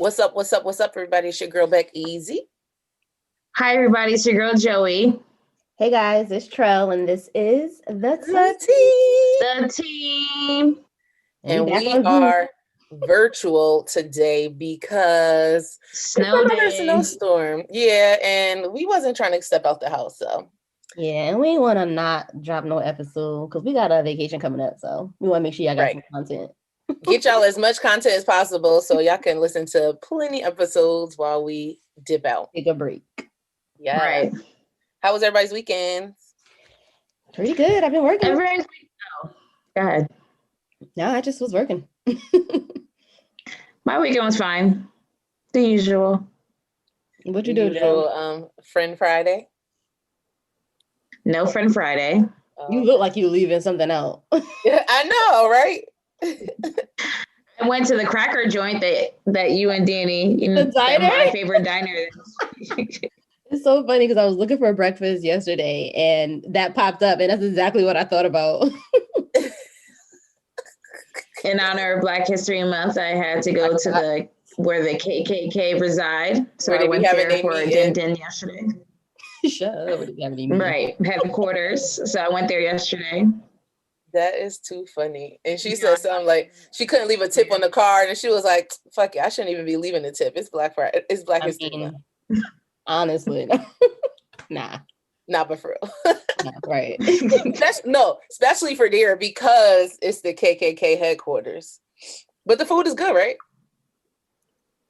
What's up? What's up? What's up, everybody? It's your girl, Beck Easy. Hi, everybody. It's your girl, Joey. Hey, guys. It's Trell, and this is The Team. And we are virtual today because snow it's another snowstorm. Yeah, and we wasn't trying to step out the house, so. Yeah, and we want to not drop no episode because we got a vacation coming up, so we want to make sure y'all got some content. Get y'all as much content as possible so y'all can listen to plenty episodes while we dip out. Take a break. Yeah. Right. How was everybody's weekend? Pretty good. I've been working. Everybody's go ahead. No, I just was working. My weekend was fine. The usual. What you do, Joe? Friend Friday? No Friend Friday. You look like you leaving something out. Yeah, I know, right? I went to the cracker joint that you and Danny, my favorite diner. It's so funny because I was looking for breakfast yesterday and that popped up, and that's exactly what I thought about. In honor of Black History Month, I had to go to where the KKK reside. So I went there for a din yesterday. Shut up. Right, headquarters. So I went there yesterday. That is too funny. And she said something like she couldn't leave a tip on the card, and she was like, "Fuck it, I shouldn't even be leaving the tip. It's Black Friday. It's Black History Month." Honestly, nah, but for real, right? Especially for there because it's the KKK headquarters. But the food is good, right?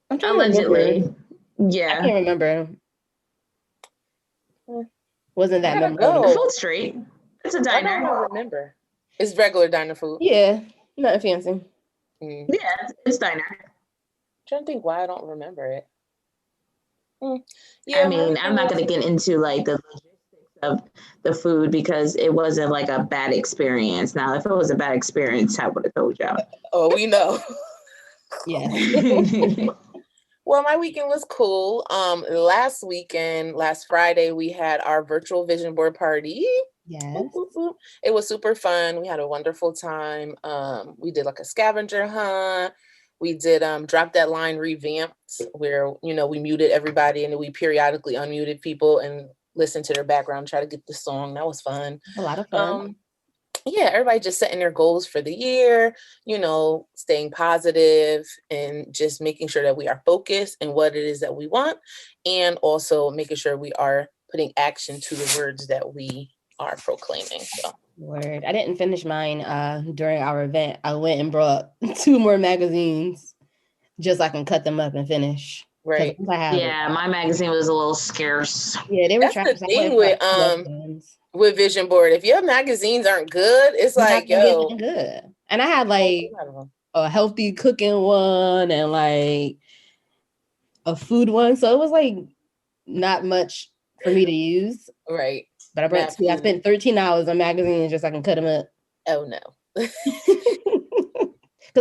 I'm trying Allegedly, yeah. I can't remember. Wasn't that memorable? The food's straight. It's a diner. I don't remember. It's regular diner food. Yeah, nothing fancy. Yeah, it's diner. I'm trying to think why I don't remember it. Yeah, I mean, I'm not going to get into like the logistics of the food because it wasn't like a bad experience. Now, if it was a bad experience, I would have told y'all. Oh, we know. Yeah. Well, my weekend was cool. Last Friday, we had our virtual vision board party. Yes. It was super fun. We had a wonderful time. We did like a scavenger hunt. We did Drop That Line revamped where, we muted everybody and then we periodically unmuted people and listened to their background, try to get the song. That was fun. A lot of fun. Yeah, everybody just setting their goals for the year, staying positive and just making sure that we are focused in what it is that we want. And also making sure we are putting action to the words that we are proclaiming. So. Word. I didn't finish mine during our event. I went and brought 2 more magazines just so I can cut them up and finish. Right. Yeah, my magazine was a little scarce. Yeah, they were trying to thing with Vision Board. If your magazines aren't good, it's like, yo. Good. And I had like a healthy cooking one and like a food one. So it was like not much for me to use. Right. But I brought 2. I spent 13 hours on magazines just so I can cut them up. Oh, no. Because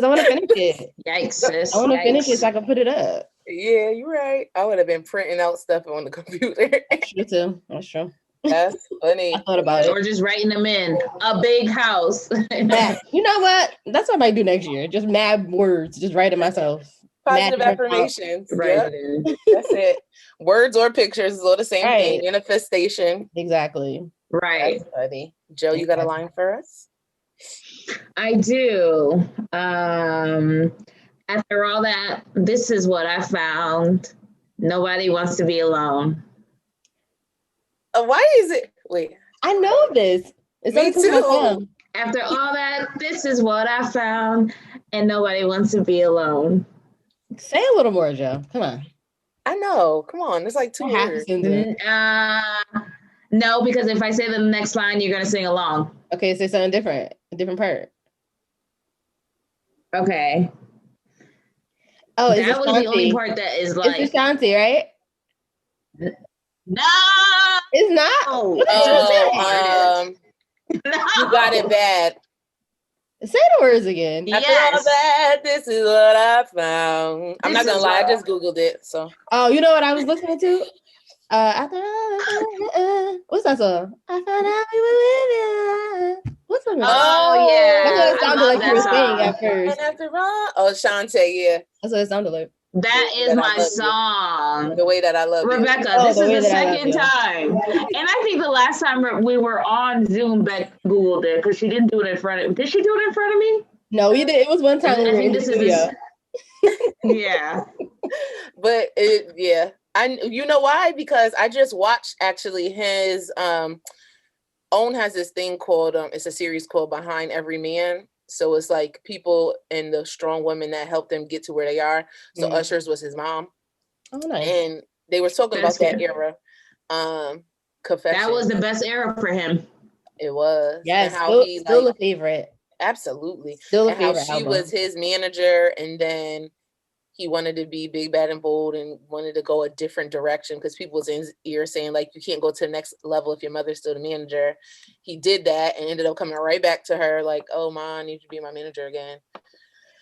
I want to finish it. Yikes, sis. I want to finish it so I can put it up. Yeah, you're right. I would have been printing out stuff on the computer. That's true, too. That's true. That's funny. I thought about it. Or just writing them in. A big house. You know what? That's what I might do next year. Just mad words. Just write it myself. Positive affirmations. Right. Yep. That's it. Words or pictures is all the same thing. Manifestation. Exactly. Right. That's funny. Joe, you got a line for us? I do. After all that, this is what I found. Nobody wants to be alone. Why is it? Wait. I know this. It's me too. After all that, this is what I found, and nobody wants to be alone. Say a little more, Joe. Come on. I know. Come on. It's like 2 words. No, because if I say the next line, you're going to sing along. Okay, say something different. A different part. Okay. Oh, that was the only part that is like... It's Ashanti, right? No! It's not? No. You got it bad. Say the words again. After all that, this is what I found. I'm not gonna lie, I just Googled it. So. Oh, you know what I was listening to? What's that song? I found out we were living. What's that? Oh yeah. That's what it sounded like you were saying at first. And after all, Shantae, yeah. That's what it sounded like. That is my song. The way that I love Rebecca, you. this is the second time. And I think the last time we were on Zoom, Beck Googled it because she didn't do it in front of me. Did she do it in front of me? No, we did. It was one time we were in the studio. Yeah. But you know why? Because I just watched actually his Own has this thing called it's a series called Behind Every Man. So it's like people and the strong women that helped them get to where they are. So Usher's was his mom. Oh, nice. And they were talking about that era. Confession. That was the best era for him. It was. Yes, still a favorite. Absolutely. Still a and how favorite she album. was his manager, and then he wanted to be big, bad, and bold and wanted to go a different direction because people was in his ear saying, like, you can't go to the next level if your mother's still the manager. He did that and ended up coming right back to her like, oh, Ma, I need you to be my manager again.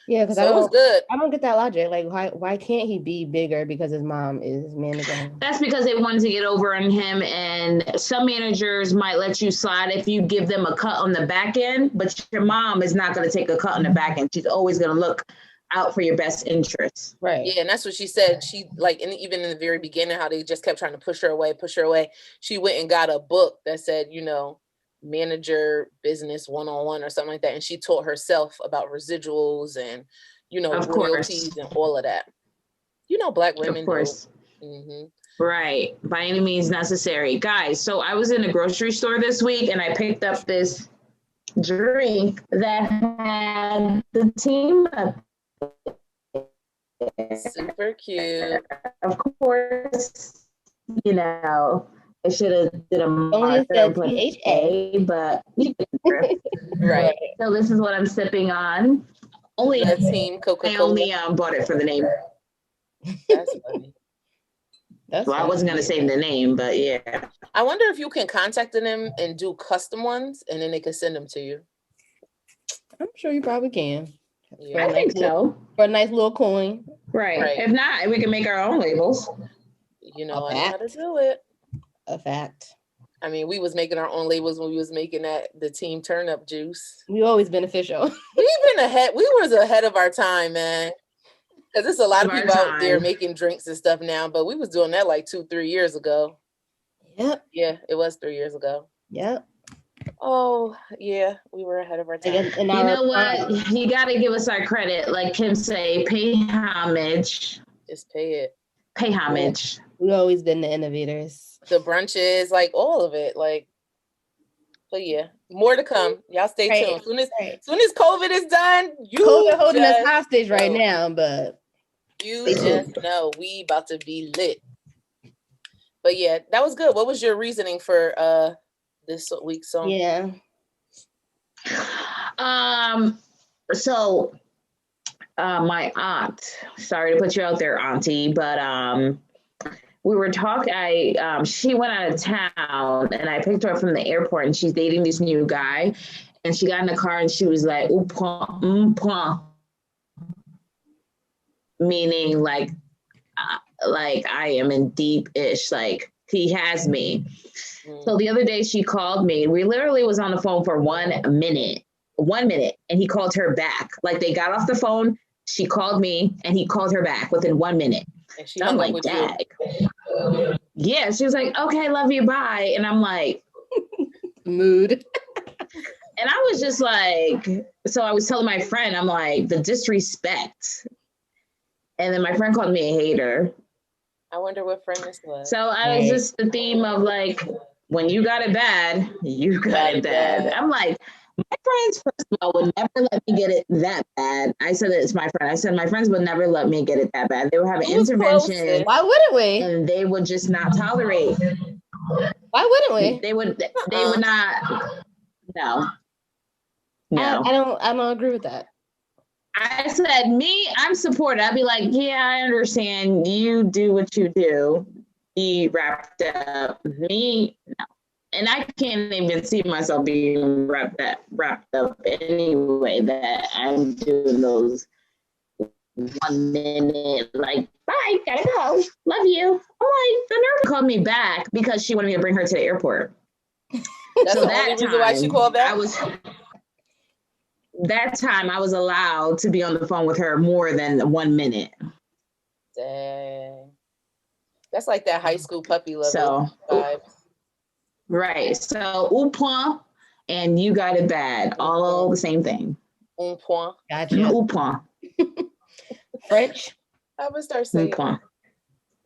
Yeah, because it was good. I don't get that logic. Like, why can't he be bigger because his mom is his manager? That's because they wanted to get over on him, and some managers might let you slide if you give them a cut on the back end, but your mom is not going to take a cut on the back end. She's always going to look out for your best interests. Right. Yeah, and that's what she said. She, like, even in the very beginning, how they just kept trying to push her away. She went and got a book that said, manager business 101 or something like that, and she taught herself about residuals and royalties and all of that. Black women, of course. Right, by any means necessary, guys. So I was in a grocery store this week and I picked up this drink that had the team up. Super cute. Of course, I should have did a marker and put A, but right. So this is what I'm sipping on. Only that team Coca-Cola. I only bought it for the name. That's funny. I wasn't gonna say the name, but yeah. I wonder if you can contact them and do custom ones, and then they can send them to you. I'm sure you probably can. Yeah, I think so. For a nice little coin. Right. If not, we can make our own labels. I know how to do it. A fact. I mean, we was making our own labels when we was making the team turn up juice. We always beneficial. We've been ahead. We was ahead of our time, man. Because there's a lot of people out there making drinks and stuff now, but we was doing that like 2-3 years ago. Yep. Yeah, it was 3 years ago. Yep. Oh, yeah, we were ahead of our time. You know what? You got to give us our credit. Like Kim say, pay homage. Just pay it. Pay homage. We've always been the innovators. The brunches, like all of it. But yeah, more to come. Y'all stay tuned. Soon as COVID is done, COVID holding us hostage right now, but you just know we about to be lit. But yeah, that was good. What was your reasoning for this week's song? Yeah. So my aunt, sorry to put you out there, auntie, but we were talking, she went out of town and I picked her up from the airport and she's dating this new guy and she got in the car and she was like, meaning like I am in deep-ish, like he has me. So the other day she called me. We literally was on the phone for 1 minute, and he called her back. Like they got off the phone, she called me and he called her back within 1 minute. So I'm like, dag. Yeah, she was like, okay, love you, bye. And I'm like, mood. And I was just like, so I was telling my friend, I'm like, the disrespect. And then my friend called me a hater. I wonder what friend this was. So I was just the theme of like, when you got it bad, you got it bad. I'm like, my friends, first of all, would never let me get it that bad. I said it's my friend. I said my friends would never let me get it that bad. They would have an intervention. Why wouldn't we? And they would just not tolerate. Why wouldn't we? They would not. No. I don't agree with that. I said, I'm supportive. I'd be like, yeah, I understand. You do what you do. Be wrapped up. Me, no. And I can't even see myself being wrapped up anyway, that I'm doing those 1 minute, like, bye, gotta go, love you. I'm like, the nerve called me back because she wanted me to bring her to the airport. That's so the only reason why she called back? That time I was allowed to be on the phone with her more than 1 minute. Dang. That's like that high school puppy love So, vibe. right. So, au point and you got it bad. All the same thing. Un point. Gotcha. Au point. French. I would start saying point.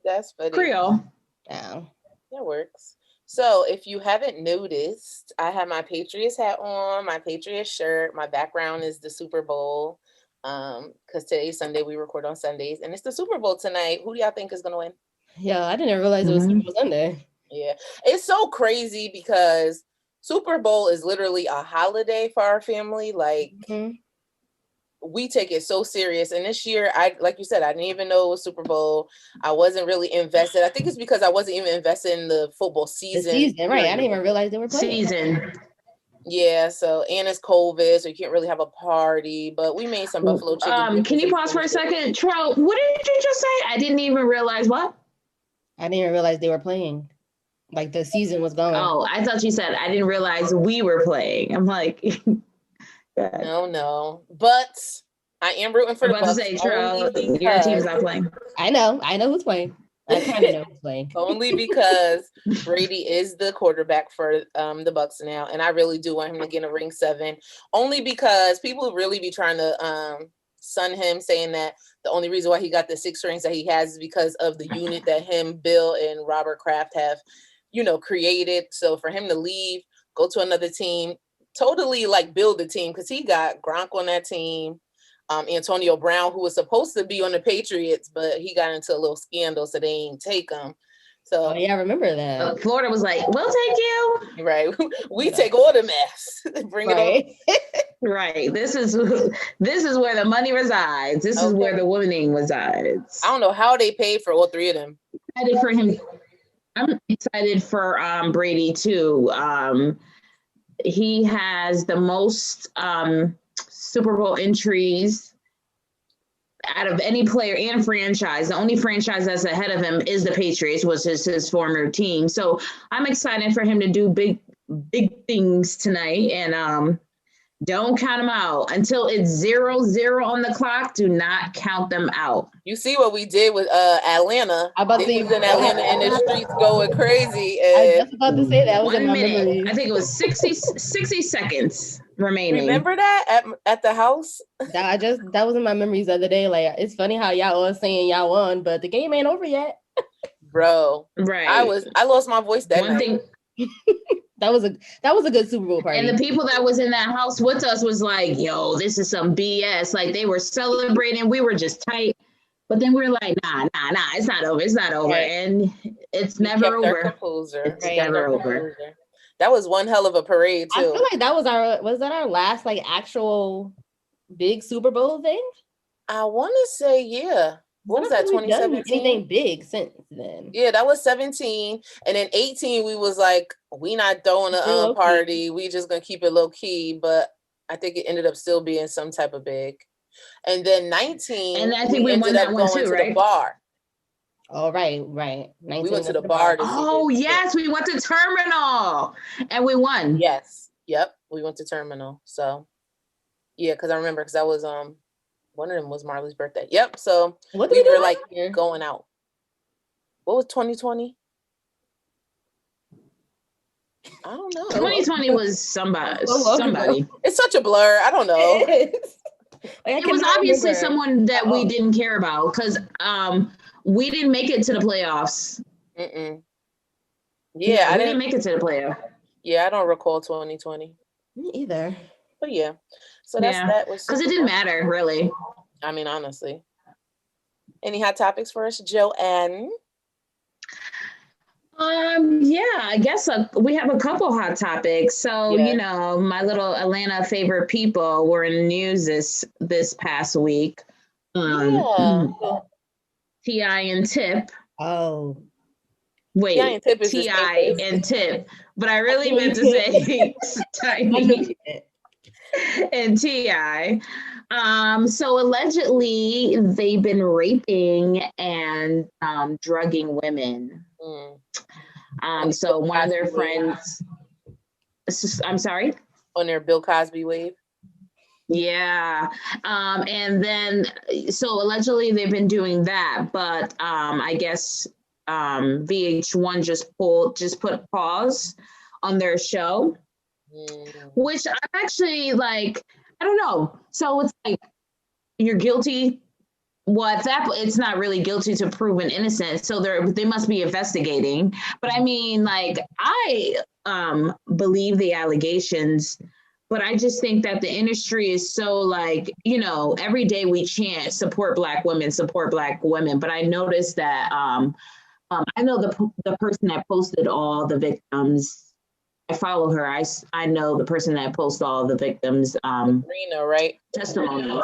That's funny. Creole. Oh. That works. So if you haven't noticed, I have my Patriots hat on, my Patriots shirt. My background is the Super Bowl. Because today's Sunday, we record on Sundays, and it's the Super Bowl tonight. Who do y'all think is gonna win? Yeah, I didn't realize it was Super Bowl Sunday. Yeah, it's so crazy because Super Bowl is literally a holiday for our family. Like we take it so serious. And this year, like you said, I didn't even know it was Super Bowl. I wasn't really invested. I think it's because I wasn't even invested in the football season. Right. I didn't even realize they were playing. Season. Yeah, so and it's COVID, so you can't really have a party. But we made some buffalo chicken. Can you pause for a second? Tro, what did you just say? I didn't even realize what? I didn't even realize they were playing. Like the season was going. Oh, I thought you said I didn't realize we were playing. I'm like, no. But I am rooting for the Bucks. To say, Tro, your team's not playing. I know who's playing. I kind of know who's playing. Only because Brady is the quarterback for the Bucks now, and I really do want him to get a ring 7. Only because people really be trying to sun him, saying that the only reason why he got the 6 rings that he has is because of the unit that him, Bill, and Robert Kraft have, created. So for him to leave, go to another team, totally like build a team, because he got Gronk on that team. Antonio Brown, who was supposed to be on the Patriots, but he got into a little scandal, so they ain't take him. So yeah, I remember that. Florida was like, "We'll take you." Right, we take all the mess. Bring it on. Right. This is where the money resides. This is where the winning resides. I don't know how they paid for all 3 of them. Excited for him. I'm excited for Brady too. He has the most Super Bowl entries out of any player and franchise. The only franchise that's ahead of him is the Patriots, which is his former team. So I'm excited for him to do big things tonight. And don't count them out until it's 0-0 on the clock. Do not count them out. You see what we did with Atlanta. I was in Atlanta in the streets going crazy. I was just about to say that was 1 in my minute. memory. I think it was 60 seconds remaining. Remember that at the house? That was in my memories the other day. Like, it's funny how y'all was saying y'all won, but the game ain't over yet. Bro. Right. I lost my voice that night. That was a good Super Bowl party. And the people that was in that house with us was like, yo, this is some BS. Like, they were celebrating. We were just tight. But then we were like, nah, it's not over. It's not over. Right. And it's never over. It's never over. That was one hell of a parade too. I feel like was that our last like actual big Super Bowl thing? I want to say, yeah. What was that, 2017? Anything big since then? Yeah, that was 17. And then 18, we was like, we not throwing a party. We just going to keep it low key. But I think it ended up still being some type of big. And then 19, and I think we ended up going to the bar. Oh, right. We went to the bar. Yes, we went to Terminal. And we won. Yes. Yep. We went to Terminal. So, yeah, because I remember, because that was one of them was Marley's birthday. Yep. So we were like going out. What was 2020? I don't know. 2020 was somebody. It's such a blur. I don't know. It was obviously someone that we didn't care about because we didn't make it to the playoffs. Yeah, we didn't make it to the playoff. Yeah, I don't recall 2020. Me either. But yeah. So that was because it didn't matter, really. I mean, honestly. Any hot topics for us, Joanne? I guess we have a couple hot topics. So, my little Atlanta favorite people were in the news this past week. T.I. and Tip. Oh. Wait, T.I. and Tip. But I really meant to say Tiny and T.I. So allegedly they've been raping and drugging women. So one of their friends, I'm sorry? On their Bill Cosby wave? Yeah. And then, so allegedly they've been doing that, but I guess VH1 just put pause on their show, which I'm actually like, I don't know. So it's like, you're guilty. Well, it's not really guilty to proven innocent, so they must be investigating. But I mean, like, I believe the allegations, but I just think that the industry is so, like, every day we chant support Black women. But I noticed that I know the person that posted all the victims. I follow her. I know the person that posts all the victims' Sabrina, right? testimonies.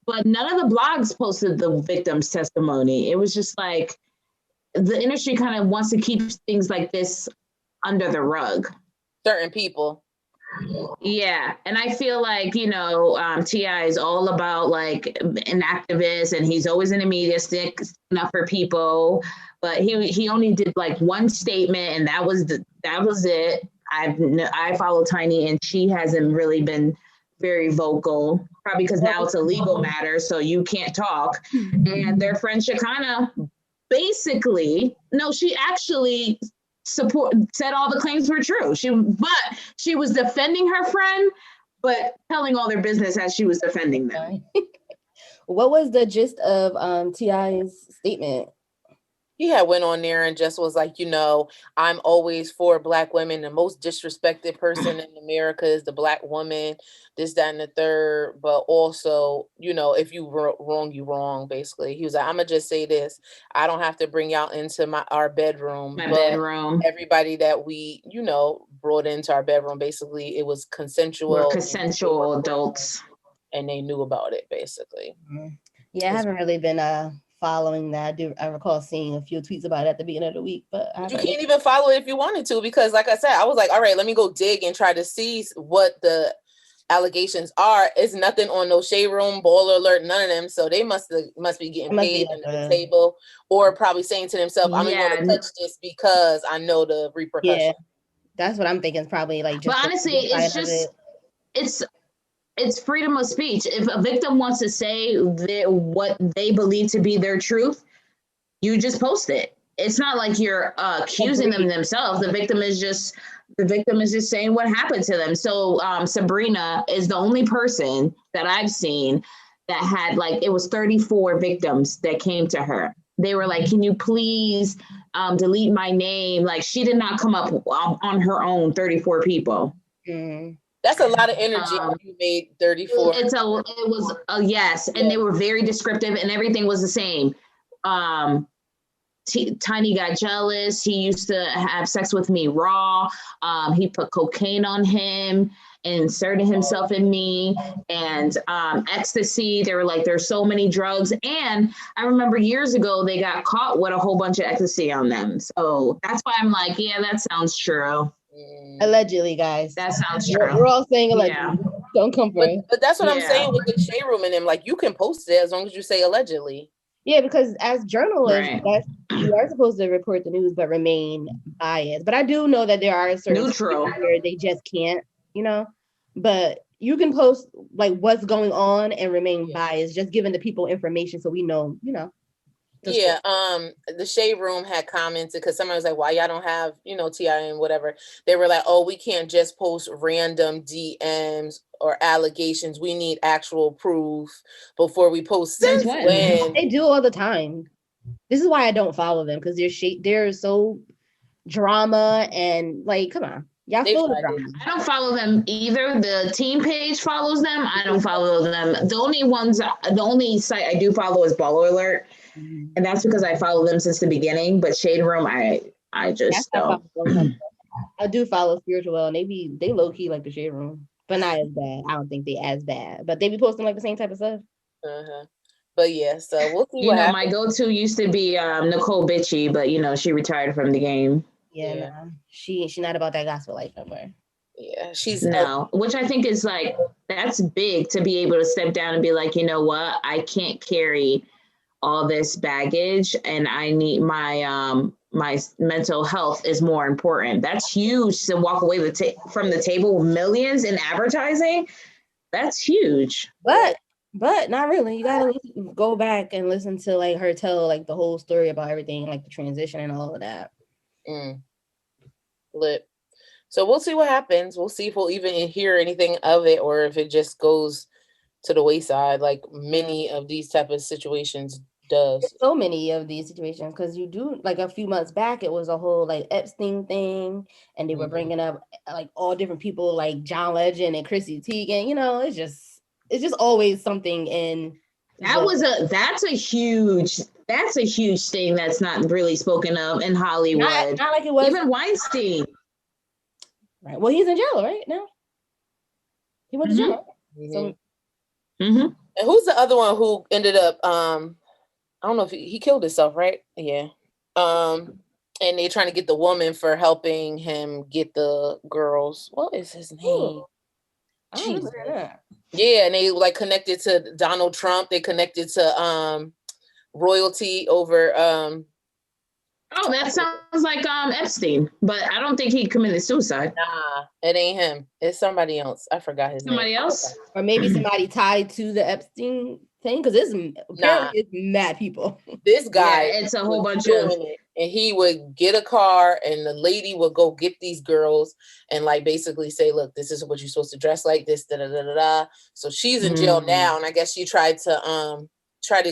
But none of the blogs posted the victim's testimony. It was just like the industry kind of wants to keep things like this under the rug. Certain people. Yeah. And I feel like, T.I. is all about like an activist, and he's always in the media sticking up for people. But he only did like one statement, and that was it. I follow Tiny, and she hasn't really been very vocal, probably because now it's a legal matter, so you can't talk. And their friend Shekinah she actually said all the claims were true. She was defending her friend, but telling all their business as she was defending them. What was the gist of T.I.'s statement? He had went on there and just was like, I'm always for Black women. The most disrespected person in America is the Black woman, this, that, and the third. But also, if you wrong, you wrong, basically. He was like, I'm going to just say this. I don't have to bring y'all into our bedroom. Bedroom. Everybody that we, brought into our bedroom, basically, it was consensual. We're consensual adults. And they knew about it, basically. Yeah, I haven't really been following that. I recall seeing a few tweets about it at the beginning of the week, but you can't even follow it if you wanted to, because like I said, I was like, all right, let me go dig and try to see what the allegations are. It's nothing on no Shade Room, Baller Alert, none of them. So they must be getting paid under the table, or probably saying to themselves, I'm going to touch this because I know the repercussions. Yeah, that's what I'm thinking. It's probably like just. But honestly, it's just it's freedom of speech. If a victim wants to say what they believe to be their truth, you just post it. It's not like you're accusing them themselves. The victim is just saying what happened to them. So Sabrina is the only person that I've seen that had, like, it was 34 victims that came to her. They were like, can you please delete my name? Like, she did not come up on her own, 34 people. Mm-hmm. That's a lot of energy. You made 34. It was a yes. And they were very descriptive, and everything was the same. Tiny got jealous. He used to have sex with me raw. He put cocaine on him and inserted himself in me, and ecstasy. They were like, there's so many drugs. And I remember years ago, they got caught with a whole bunch of ecstasy on them. So that's why I'm like, yeah, that sounds true. Allegedly, guys. That sounds true. We're all saying allegedly. Yeah. Don't come for it. But that's what I'm saying with the Shade Room and them. Like, you can post it as long as you say allegedly. Yeah, because as journalists, you are supposed to report the news but remain biased. But I do know that there are certain neutral where they just can't, But you can post like what's going on and remain biased, just giving the people information so we know, Yeah, the Shade Room had commented, because somebody was like, why y'all don't have, T.I. and whatever. They were like, oh, we can't just post random DMs or allegations. We need actual proof before we post. Since when? They do all the time. This is why I don't follow them, because they're so drama and like, come on. Y'all full of drama. I don't follow them either. The team page follows them. I don't follow them. The only site I do follow is Baller Alert. And that's because I follow them since the beginning. But Shade Room, I just don't. I do follow Spiritual, and they low key like the Shade Room, but not as bad. I don't think they as bad, but they be posting like the same type of stuff. But yeah, so we'll see what happens. My go-to used to be Nicole Bitchy, but she retired from the game. Yeah. No, she's not about that gospel life no more. Yeah, she's which I think is like, that's big to be able to step down and be like, you know what, I can't carry all this baggage, and I need my mental health is more important. That's huge to walk away from the table with millions in advertising. That's huge. But not really. You gotta go back and listen to like her tell like the whole story about everything, like the transition and all of that. Lit. So we'll see what happens. We'll see if we'll even hear anything of it, or if it just goes to the wayside, like many of these type of situations does. So many of these situations, because you do like a few months back, it was a whole like Epstein thing, and they were bringing up like all different people like John Legend and Chrissy Teigen. You know, it's just always something in. That's a huge thing that's not really spoken of in Hollywood. Not like it was even Weinstein. Right. Well, he's in jail right now. He went to jail. So. And who's the other one who ended up? I don't know if he killed himself, right? Yeah. And they're trying to get the woman for helping him get the girls. What is his name? Jesus. Yeah, and they like connected to Donald Trump. They connected to royalty over Oh, that sounds like Epstein, but I don't think he committed suicide. Nah, it ain't him. It's somebody else. I forgot his name. Somebody else? Or maybe somebody tied to the Epstein thing, because apparently it's mad people. This guy, it's a whole bunch of it, and he would get a car, and the lady would go get these girls and like basically say, "Look, this is what you're supposed to dress like. This, da da da da da." So she's in jail now, and I guess she tried to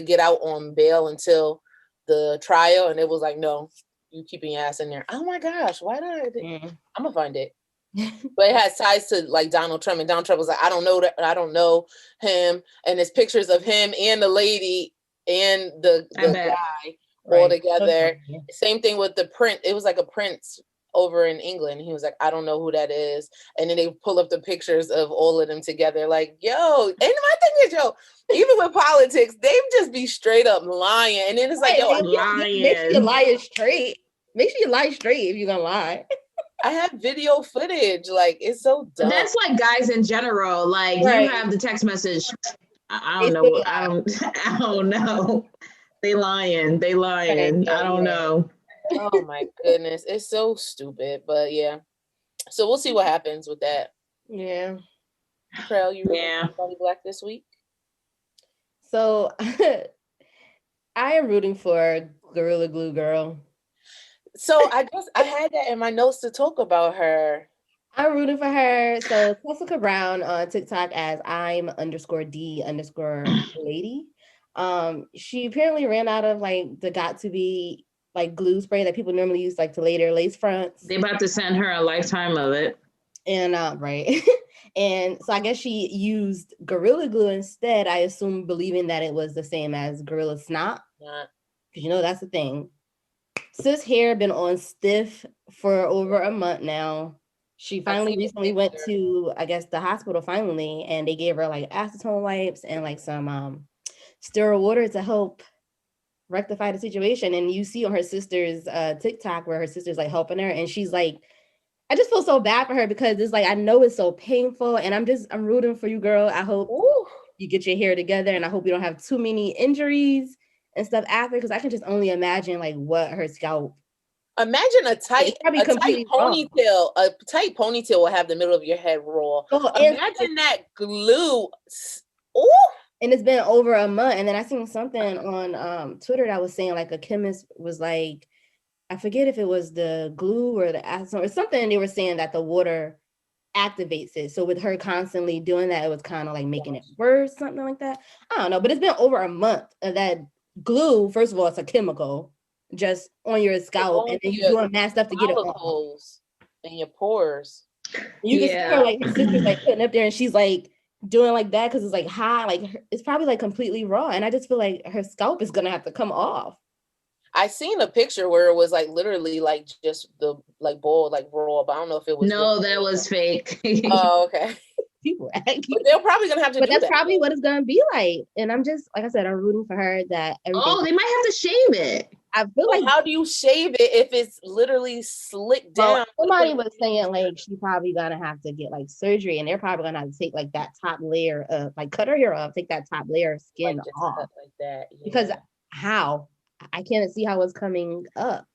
get out on bail until the trial, and it was like, "No, you keeping your ass in there." Oh my gosh, why did I'm gonna find it? But it has ties to like Donald Trump, and Donald Trump was like, I don't know him, and there's pictures of him and the lady and the guy all together. Same thing with the print. It was like a prince over in England. He was like, I don't know who that is, and then they pull up the pictures of all of them together. Like, yo, and my thing is, yo, even with politics, they just be straight up lying, and then it's like, yo, make sure you lie straight. Make sure you lie straight if you're gonna lie. I have video footage. Like, it's so dumb. That's like guys in general. Like, you have the text message. I don't know. I don't know. They lying. I don't know. Oh my goodness. It's so stupid. But yeah. So we'll see what happens with that. Yeah. Trail, you Everybody Black this week? So I am rooting for Gorilla Glue Girl. So I guess I had that in my notes to talk about her. I'm rooting for her. So Jessica Brown on TikTok as I'm_D_lady. She apparently ran out of like the got to be like glue spray that people normally use like to lay their lace fronts. They about to send her a lifetime of it. And right. And so I guess she used Gorilla Glue instead, I assume, believing that it was the same as Gorilla Snot. Because you know that's the thing. Sis hair been on stiff for over a month now. She finally recently went to, I guess, the hospital finally, and they gave her like acetone wipes and like some sterile water to help rectify the situation. And you see on her sister's TikTok where her sister's like helping her, and she's like, I just feel so bad for her because it's like, I know it's so painful, and I'm rooting for you, girl. I hope you get your hair together, and I hope you don't have too many injuries and stuff after, because I can just only imagine like what her scalp. Imagine a tight ponytail. A tight ponytail will have the middle of your head raw. Imagine that glue. Ooh. And it's been over a month. And then I seen something on Twitter that was saying like a chemist was like, I forget if it was the glue or the acetone or something. They were saying that the water activates it. So with her constantly doing that, it was kind of like making it worse, something like that. I don't know, but it's been over a month of that glue. First of all, it's a chemical just on your scalp, and then you're doing mad stuff to get it off. In your pores. You can see her like her sister's like putting up there, and she's like doing like that because it's like high, like it's probably like completely raw, and I just feel like her scalp is gonna have to come off. I seen a picture where it was like literally like just the like ball like raw, but I don't know if it was. No, that was fake. Oh, okay. People, but they're probably gonna have to. But that's probably what it's gonna be like, and I'm just like I said, I'm rooting for her that. They might have to shave it. I feel like, how do you shave it if it's literally slicked down? Well, somebody was saying like she's probably gonna have to get like surgery, and they're probably gonna have to take like that top layer of like cut her hair off, take that top layer of skin like off, like that. Yeah. Because how I can't see how it's coming up.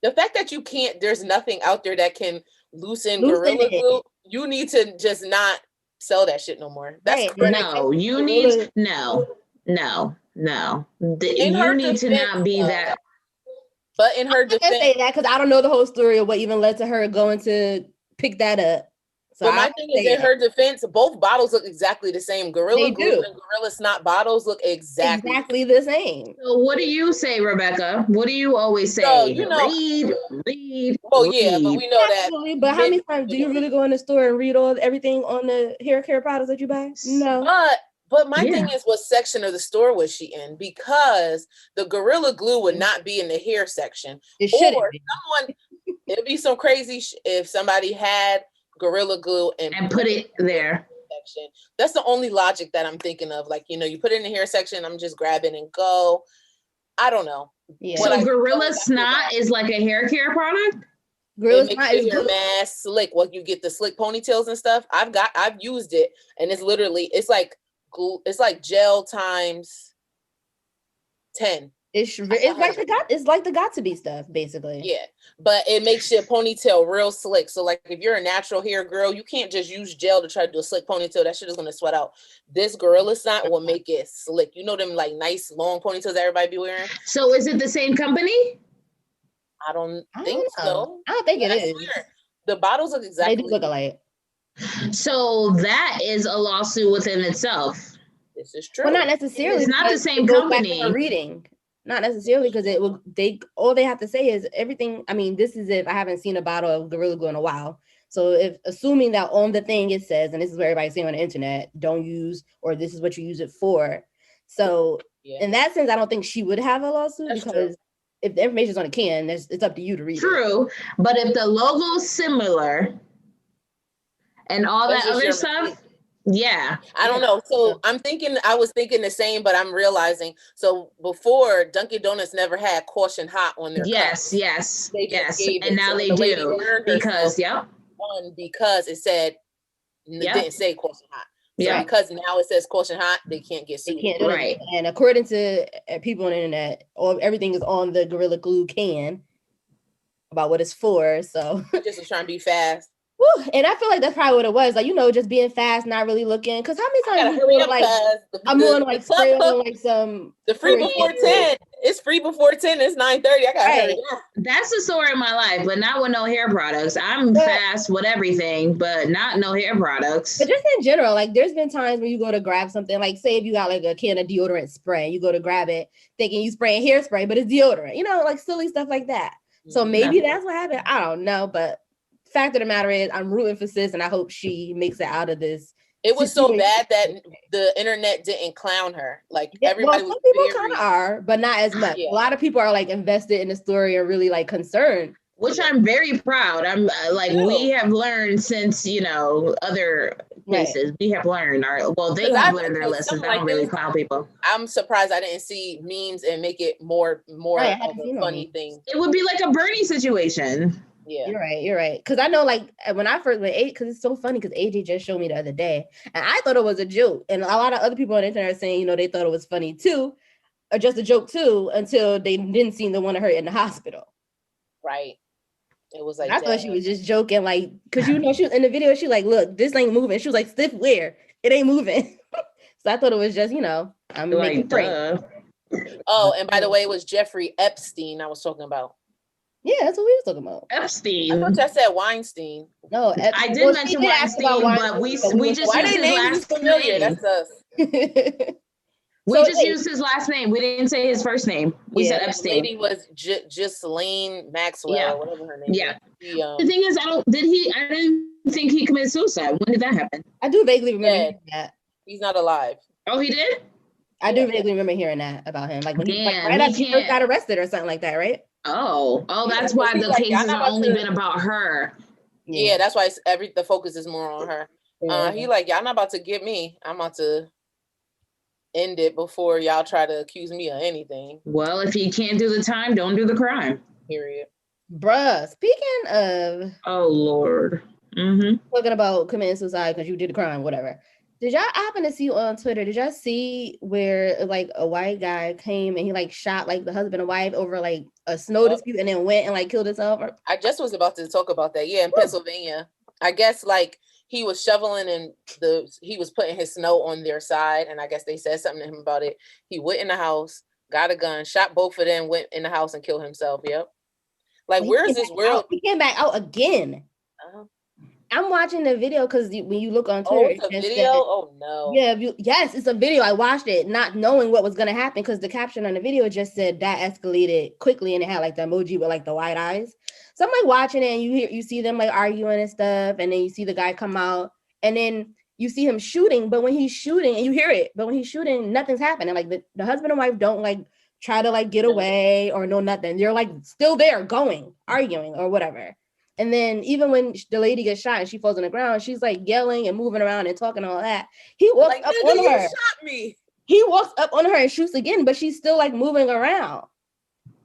The fact that you can't, there's nothing out there that can loosen Gorilla Glue. You need to just not sell that shit no more. That's right. No, you need no. You need to not be that. But in her I defense, can't say that because I don't know the whole story of what even led to her going to pick that up. So but my thing is, in her defense, both bottles look exactly the same. Gorilla Glue and Gorilla Snot bottles look exactly the same. So what do you say, Rebecca? What do you always say? So, you know, read. Well, yeah, but we know that. But how many times do you really go in the store and read everything on the hair care products that you buy? No. But my thing is, what section of the store was she in? Because the Gorilla Glue would not be in the hair section. It shouldn't be. It'd be some crazy if somebody had Gorilla Glue and put it there. Section. That's the only logic that I'm thinking of. Like, you know, you put it in the hair section, I'm just grabbing and go. I don't know. Yeah. So Gorilla Snot is like a hair care product? Gorilla Snot is your mask slick. Well, you get the slick ponytails and stuff. I've used it, and it's literally it's like gel times 10. It's like the got to be stuff, basically. Yeah, but it makes your ponytail real slick. So like if you're a natural hair girl, you can't just use gel to try to do a slick ponytail. That shit is gonna sweat out. This Gorilla Snot will make it slick. You know them like nice long ponytails that everybody be wearing? So is it the same company? I don't think so. I don't think it is. The bottles look exactly. They do look alike. So that is a lawsuit within itself. This is true. Well, not necessarily. It's not the same company. Reading. Not necessarily because all they have to say is everything. I mean, this is if I haven't seen a bottle of Gorilla Glue in a while. So if assuming that on the thing it says, and this is what everybody's saying on the internet, don't use, or this is what you use it for. So in that sense, I don't think she would have a lawsuit because if the information is on a can, it's up to you to read. True, but if the logo's similar and all that other stuff. Yeah. I don't know. So I was thinking the same, but I'm realizing. So before Dunkin' Donuts never had Caution Hot on their cups. Yes. And now they do because, because it said, it didn't say Caution Hot. So because now it says Caution Hot, they can't get sued. Right. And according to people on the internet, everything is on the Gorilla Glue can about what it's for. So just was trying to be fast. Woo, and I feel like that's probably what it was. Like, just being fast, not really looking. Because how many times I'm on like spray on like some the free before 10. It's free before 10. It's 9:30. I gotta hurry up. That's the story of my life, but not with no hair products. I'm fast with everything, but not no hair products. But just in general, like there's been times when you go to grab something, like say if you got like a can of deodorant spray, you go to grab it thinking you spraying hairspray, but it's deodorant. Like silly stuff like that. So maybe that's what happened. I don't know, but fact of the matter is I'm rooting for sis and I hope she makes it out of this. It was so bad that the internet didn't clown her. Like everybody some people kind of are, but not as much. A lot of people are like invested in the story and really like concerned. Which I'm very proud. I'm we have learned since, other cases. We have learned they have learned their lessons. I don't really clown people. I'm surprised I didn't see memes and make it more of a funny thing. It would be like a Bernie situation. Yeah, you're right. Because I know, like when I first went, because it's so funny. Because AJ just showed me the other day, and I thought it was a joke, and a lot of other people on the internet are saying, they thought it was funny too, or just a joke too, until they didn't seem to want to hurt in the hospital. Right. It was like I thought she was just joking, like because she was in the video. She like, look, this ain't moving. She was like, stiff where it ain't moving. So I thought it was just, I'm making prank. Oh, and by the way, it was Jeffrey Epstein I was talking about. Yeah, that's what we were talking about. Epstein. I thought I said Weinstein. No, I did mention Weinstein, but we just used his last name. That's us. We just used his last name. We didn't say his first name. We said Epstein. The lady was Ghislaine Maxwell, or whatever her name. Yeah. The thing is, I didn't think he committed suicide. When did that happen? I do vaguely remember that. He's not alive. Oh, he did? I do vaguely remember hearing that about him. Like when he right after he first got arrested or something like that, right? Oh, that's why the cases have only been about her. Yeah, that's why the focus is more on her. He like, y'all not about to get me. I'm about to end it before y'all try to accuse me of anything. Well, if you can't do the time, don't do the crime. Period. Bruh, speaking of... Oh, Lord. Talking about committing suicide because you did a crime, whatever. Did y'all happen to see on Twitter? Did y'all see where like a white guy came and he like shot like the husband and wife over like a snow dispute and then went and like killed himself? I just was about to talk about that. Yeah, in Pennsylvania. I guess like he was shoveling and he was putting his snow on their side, and I guess they said something to him about it. He went in the house, got a gun, shot both of them, went in the house and killed himself. Yep. Like, where is this world? He came back out again. Uh-huh. I'm watching the video because when you look on Twitter, it's a video. Oh no! Yeah, yes, it's a video. I watched it, not knowing what was gonna happen because the caption on the video just said that escalated quickly, and it had like the emoji with like the wide eyes. So I'm like watching it, and you see them like arguing and stuff, and then you see the guy come out, and then you see him shooting. But when he's shooting, and you hear it, but when he's shooting, nothing's happening. Like the husband and wife don't like try to like get away or no nothing. They're like still there, going, arguing or whatever. And then even when the lady gets shot and she falls on the ground, she's like yelling and moving around and talking all that. He walks up on her. Shot me. He walks up on her and shoots again, but she's still like moving around.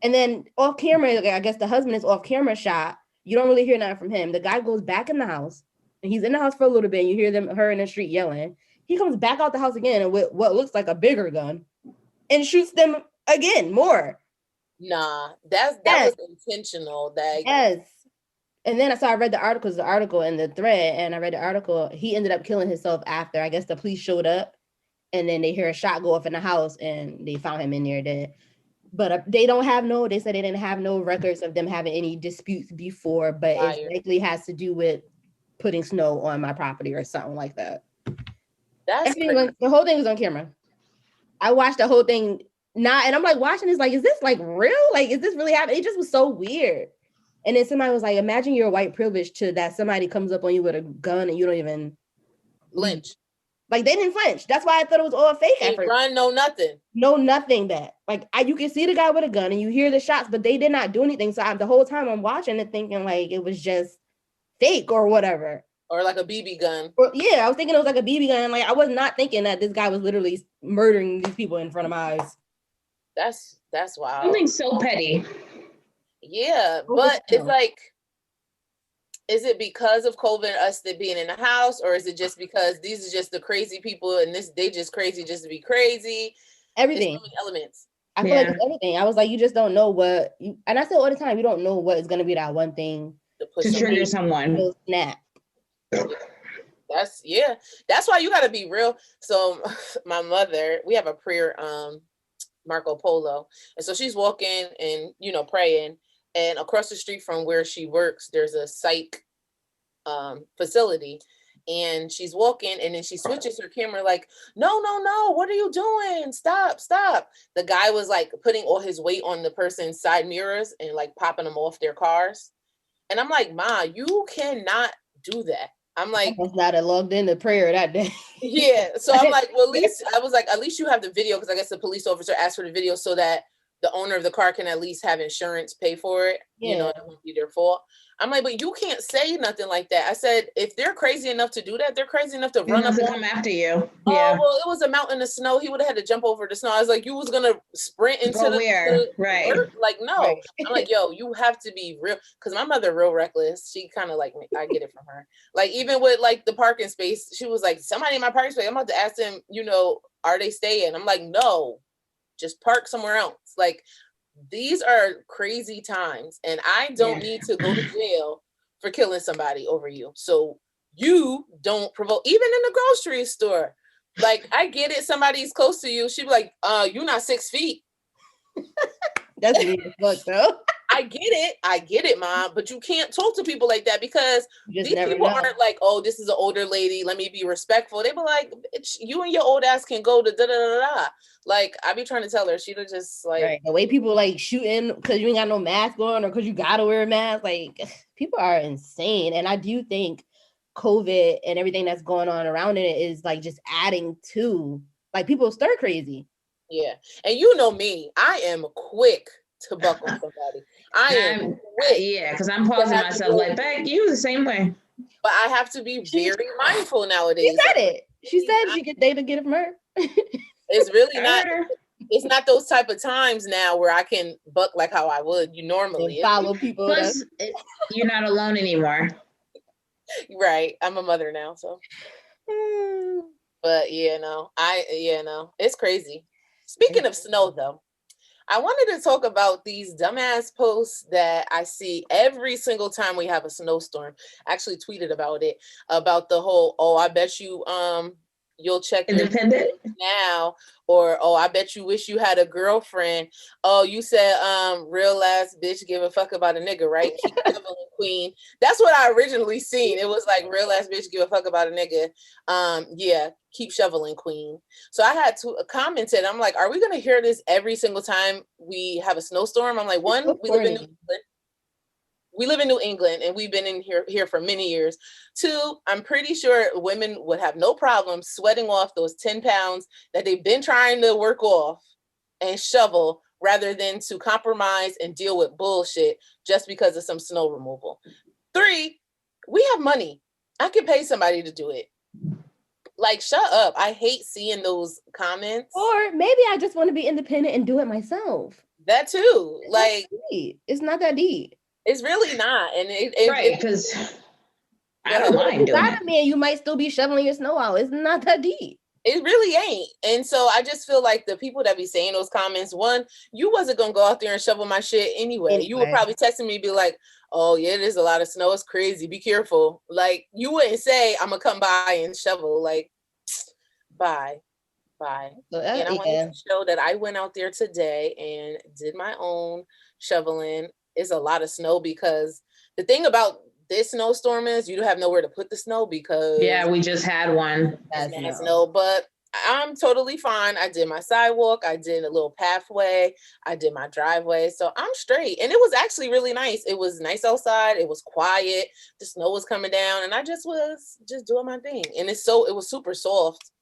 And then off camera, I guess the husband is off camera shot. You don't really hear nothing from him. The guy goes back in the house, and he's in the house for a little bit. And you hear her in the street yelling. He comes back out the house again with what looks like a bigger gun, and shoots them again more. Nah, that was intentional. Yes. And then I read the article in the thread, and I read the article. He ended up killing himself after, I guess, the police showed up, and then they hear a shot go off in the house, and they found him in there dead. But they said they didn't have no records of them having any disputes before, but it likely has to do with putting snow on my property or something like that. The whole thing was on camera. I watched the whole thing, and I'm like watching this, like, is this like real? Like, is this really happening? It just was so weird. And then somebody was like, imagine you're white privilege to that somebody comes up on you with a gun and you don't even flinch. Like, they didn't flinch. That's why I thought it was all fake at first. Run, no nothing. No nothing back. Like, you can see the guy with a gun and you hear the shots, but they did not do anything. So the whole time I'm watching it thinking like it was just fake or whatever. Or like a BB gun. I was thinking it was like a BB gun. Like, I was not thinking that this guy was literally murdering these people in front of my eyes. That's wild. Something so petty. Yeah, but it's like, is it because of COVID, us being in the house, or is it just because these are just the crazy people and they just crazy just to be crazy? Everything. So many elements. I feel like it's everything. I was like, you just don't know what, and I say all the time, you don't know what is going to be that one thing to trigger someone. Snap. That's why you got to be real. So my mother, we have a prayer, Marco Polo, and so she's walking and praying. And across the street from where she works, there's a psych facility. And she's walking, and then she switches her camera like, no, what are you doing? Stop. The guy was like putting all his weight on the person's side mirrors and like popping them off their cars. And I'm like, Ma, you cannot do that. I'm like, I was not logged into prayer that day. Yeah. So I'm like, well, at least you have the video, because I guess the police officer asked for the video so that the owner of the car can at least have insurance pay for it. Yeah. It won't be their fault. I'm like, but you can't say nothing like that. I said, if they're crazy enough to do that, they're crazy enough to run up and come after you. Oh, yeah. Well, it was a mountain of snow. He would have had to jump over the snow. I was like, you was gonna sprint into the right? earth? Like, no. Right. I'm like, yo, you have to be real, because my mother real reckless. She kind of like me. I get it from her. Like, even with like the parking space, she was like, somebody in my parking space. I'm about to ask them, are they staying? I'm like, no, just park somewhere else. Like, these are crazy times, and I don't need to go to jail for killing somebody over you. So you don't provoke, even in the grocery store. Like, I get it, somebody's close to you. She'd be like, you're not 6 feet. That's weird as fuck, though. I get it, Mom, but you can't talk to people like that, because these people aren't like, oh, this is an older lady, let me be respectful. They be like, bitch, you and your old ass can go to da-da-da-da. Like, I be trying to tell her, she'd just like... Right. The way people like shooting because you ain't got no mask on or because you gotta wear a mask, like, people are insane. And I do think COVID and everything that's going on around it is like just adding to, like, people stir crazy. Yeah. And you know me, I am quick to buck on somebody. I am quick. Yeah, because I'm pausing myself like, back, you the same way. But I have to be very mindful nowadays. She said it. She said they to get from her. It's really not. It's not those type of times now where I can buck like how I would. You normally follow people. Plus, you're not alone anymore. Right. I'm a mother now, so. But it's crazy. Speaking of snow, though, I wanted to talk about these dumbass posts that I see every single time we have a snowstorm. I actually tweeted about it, about the whole, oh, I bet you you'll check your Independent now, or oh, I bet you wish you had a girlfriend. Oh, you said real ass bitch give a fuck about a nigga, right? Keep shoveling, queen. That's what I originally seen. It was like real ass bitch give a fuck about a nigga. Yeah, keep shoveling, queen. So I had to commented. I'm like, are we gonna hear this every single time we have a snowstorm? I'm like, one, we live in New England. We live in New England and we've been in here for many years. Two, I'm pretty sure women would have no problem sweating off those 10 pounds that they've been trying to work off and shovel rather than to compromise and deal with bullshit just because of some snow removal. Three, we have money. I could pay somebody to do it. Like, shut up. I hate seeing those comments. Or maybe I just want to be independent and do it myself. That too. Like, it's not that deep. It's really not. And right, because I don't mind doing it. Me and you might still be shoveling your snow out. It's not that deep. It really ain't. And so I just feel like the people that be saying those comments, one, you wasn't going to go out there and shovel my shit anyway. You were probably texting me, be like, oh, yeah, there's a lot of snow. It's crazy. Be careful. Like, you wouldn't say, I'm going to come by and shovel. Like, bye. So, and I wanted to show that I went out there today and did my own shoveling. It's a lot of snow because the thing about this snowstorm is you don't have nowhere to put the snow because we just had one. Snow, but I'm totally fine. I did my sidewalk, I did a little pathway, I did my driveway, so I'm straight. And it was actually really nice. It was nice outside. It was quiet. The snow was coming down, and I was doing my thing. And it was super soft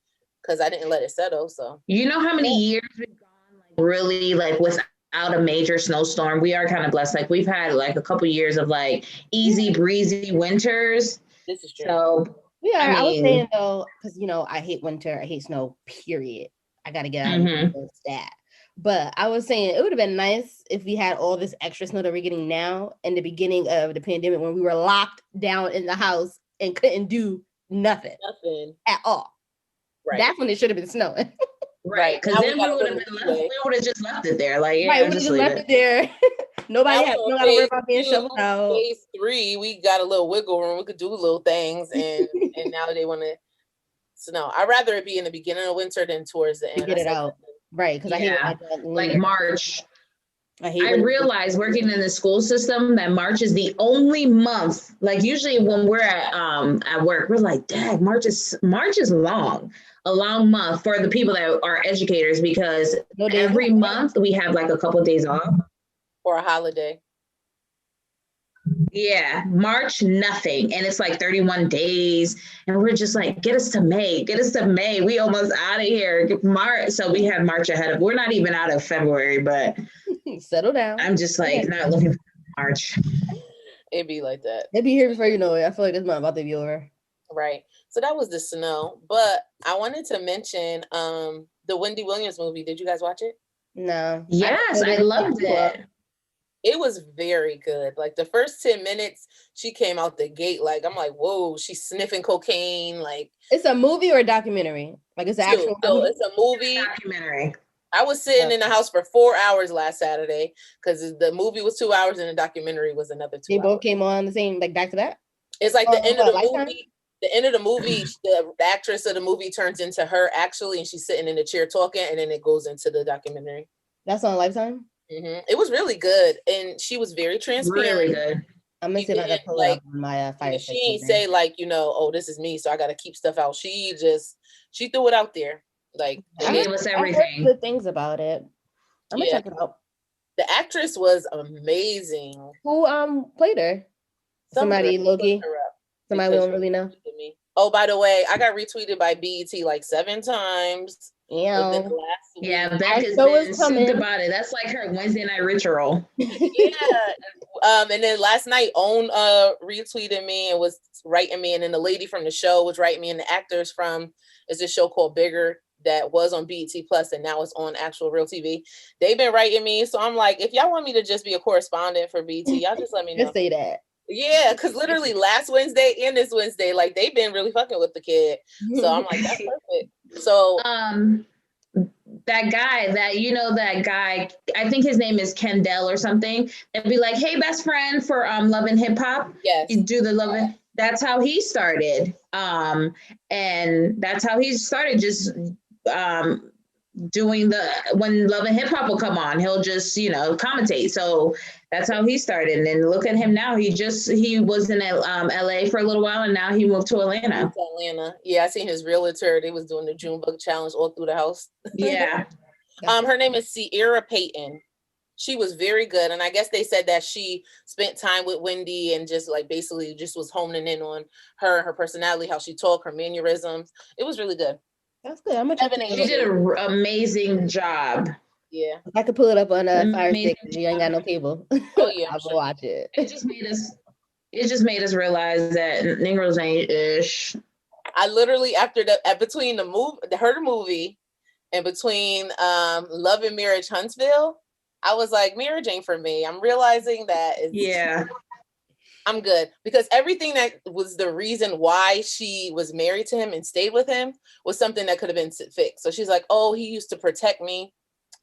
because I didn't let it settle. So you know how many years we've gone like really like without a major snowstorm? We are kind of blessed. Like we've had like a couple years of like easy breezy winters. This is true. So I was saying though, because I hate winter, I hate snow, period. I gotta get out of that. But I was saying it would have been nice if we had all this extra snow that we're getting now in the beginning of the pandemic when we were locked down in the house and couldn't do nothing at all. Right. That's when it should have been snowing. Right, because then we would have just left it there. Like, we would have just left it there. Nobody had to worry about being shoveled out. Phase 3, we got a little wiggle room. We could do little things, and now they want to snow. I'd rather it be in the beginning of winter than towards the end. Get it out, right? Because I hate like March. I realized working in the school system that March is the only month. Like usually when we're at work, we're like, "Dang, March is long." A long month for the people that are educators because every month we have like a couple of days off or a holiday. Yeah, March, nothing. And it's like 31 days. And we're just like, get us to May. We almost out of here. March. So we have March ahead of, we're not even out of February, but settle down. I'm just like not looking for March. It'd be like that. It'd be here before you know it. I feel like this month about to be over. Right. So that was the snow. But I wanted to mention the Wendy Williams movie. Did you guys watch it? No. Yes, I loved it. It was very good. Like the first 10 minutes, she came out the gate. Like, I'm like, whoa, she's sniffing cocaine. Like, it's a movie or a documentary? Like it's an actual movie? It's a movie. Documentary. I was sitting in the house for 4 hours last Saturday because the movie was 2 hours and the documentary was another 2 hours. They both came on the same, like back to back? It's like the end of the movie. The end of the movie, the actress of the movie turns into her actually, and she's sitting in the chair talking, and then it goes into the documentary. That's on Lifetime? Mm-hmm. It was really good, and she was very transparent. Really good. I'm gonna see if I can pull up my fire. She ain't say like, oh, this is me, so I got to keep stuff out. She threw it out there. Like, she gave us everything. I heard good things about it. I'm gonna check it out. The actress was amazing. Who played her? Somebody Loki. Somebody we don't really know. Oh, by the way, I got retweeted by BET like 7 times. Yeah. Becca's been souped about it. That's like her Wednesday night ritual. Yeah. And then last night, Own retweeted me and was writing me, and then the lady from the show was writing me, and the actors from is this show called Bigger that was on BET Plus and now it's on actual real TV. They've been writing me, so I'm like, if y'all want me to just be a correspondent for BET, y'all just let me know. Just say that. Yeah, because literally last Wednesday and this Wednesday, like they've been really fucking with the kid. So I'm like, that's perfect. So that guy, that guy, I think his name is Kendall or something, and be like, hey, best friend for Love and Hip Hop. Yes. You do the Love and, that's how he started. And that's how he started, just doing when Love and Hip Hop will come on, he'll just, commentate. So that's how he started. And look at him now. He was in LA for a little while, and now he moved to Atlanta. Yeah, I seen his realtor. They was doing the Junebug challenge all through the house. Yeah. Her name is Sierra Payton. She was very good. And I guess they said that she spent time with Wendy and just like basically just was honing in on her personality, how she talked, her mannerisms. It was really good. That's good. She did an amazing job. Yeah. I could pull it up on a Fire Stick. You ain't got no cable. Oh yeah. I'll go watch it. It just made us realize that Negroes ain't ish. I literally between the movie and between Love and Marriage Huntsville, I was like, marriage ain't for me. I'm realizing that I'm good, because everything that was the reason why she was married to him and stayed with him was something that could have been fixed. So she's like, oh, he used to protect me.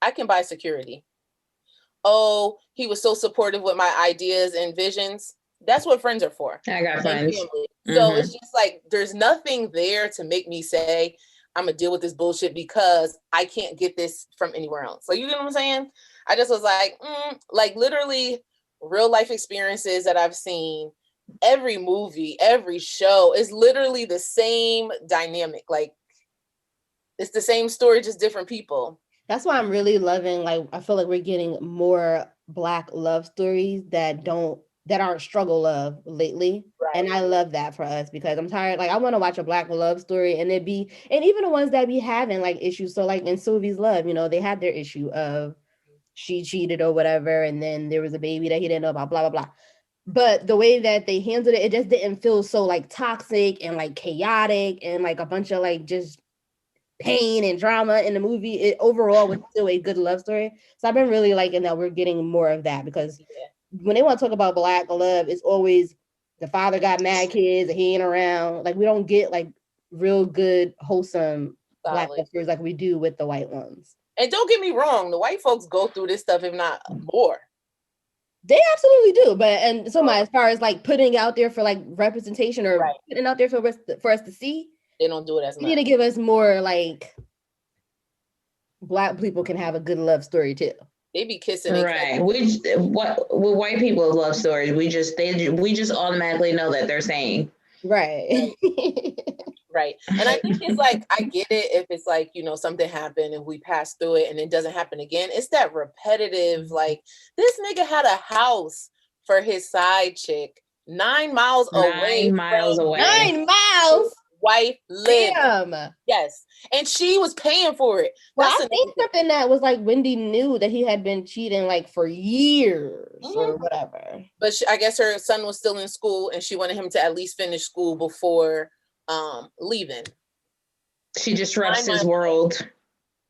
I can buy security. Oh, he was so supportive with my ideas and visions. That's what friends are for. I got friends. So it's just like, there's nothing there to make me say, I'm gonna deal with this bullshit because I can't get this from anywhere else. Like, you know what I'm saying? I just was like, like literally real life experiences that I've seen, every movie, every show is literally the same dynamic. Like, it's the same story, just different people. That's why I'm really loving, like, I feel like we're getting more Black love stories that aren't struggle love lately. Right. And I love that for us, because I'm tired. Like, I want to watch a Black love story and even the ones that be having like issues. So like in Sylvie's Love, they had their issue of she cheated or whatever. And then there was a baby that he didn't know about, blah, blah, blah. But the way that they handled it just didn't feel so like toxic and like chaotic and like a bunch of like just pain and drama in the movie. It overall was still a good love story. So I've been really liking that we're getting more of that, because when they want to talk about Black love, it's always the father got mad kids and he ain't around. Like, we don't get like real good, wholesome Black love stories like we do with the white ones. And don't get me wrong, the white folks go through this stuff, if not more. They absolutely do. But as far as like putting out there for like representation or putting out there for us to see, they don't do it as much. You need to give us more like Black people can have a good love story too. They be kissing. Right. With white people's love stories, we just automatically know that they're saying. Right. Right. And I think it's like, I get it if it's like, something happened and we pass through it and it doesn't happen again. It's that repetitive, like, this nigga had a house for his side chick 9 miles away. 9 miles away. 9 miles. Wife lived. Damn. Yes. And she was paying for it. Well, I think something that was like Wendy knew that he had been cheating like for years or whatever. But I guess her son was still in school and she wanted him to at least finish school before leaving. She disrupts his world.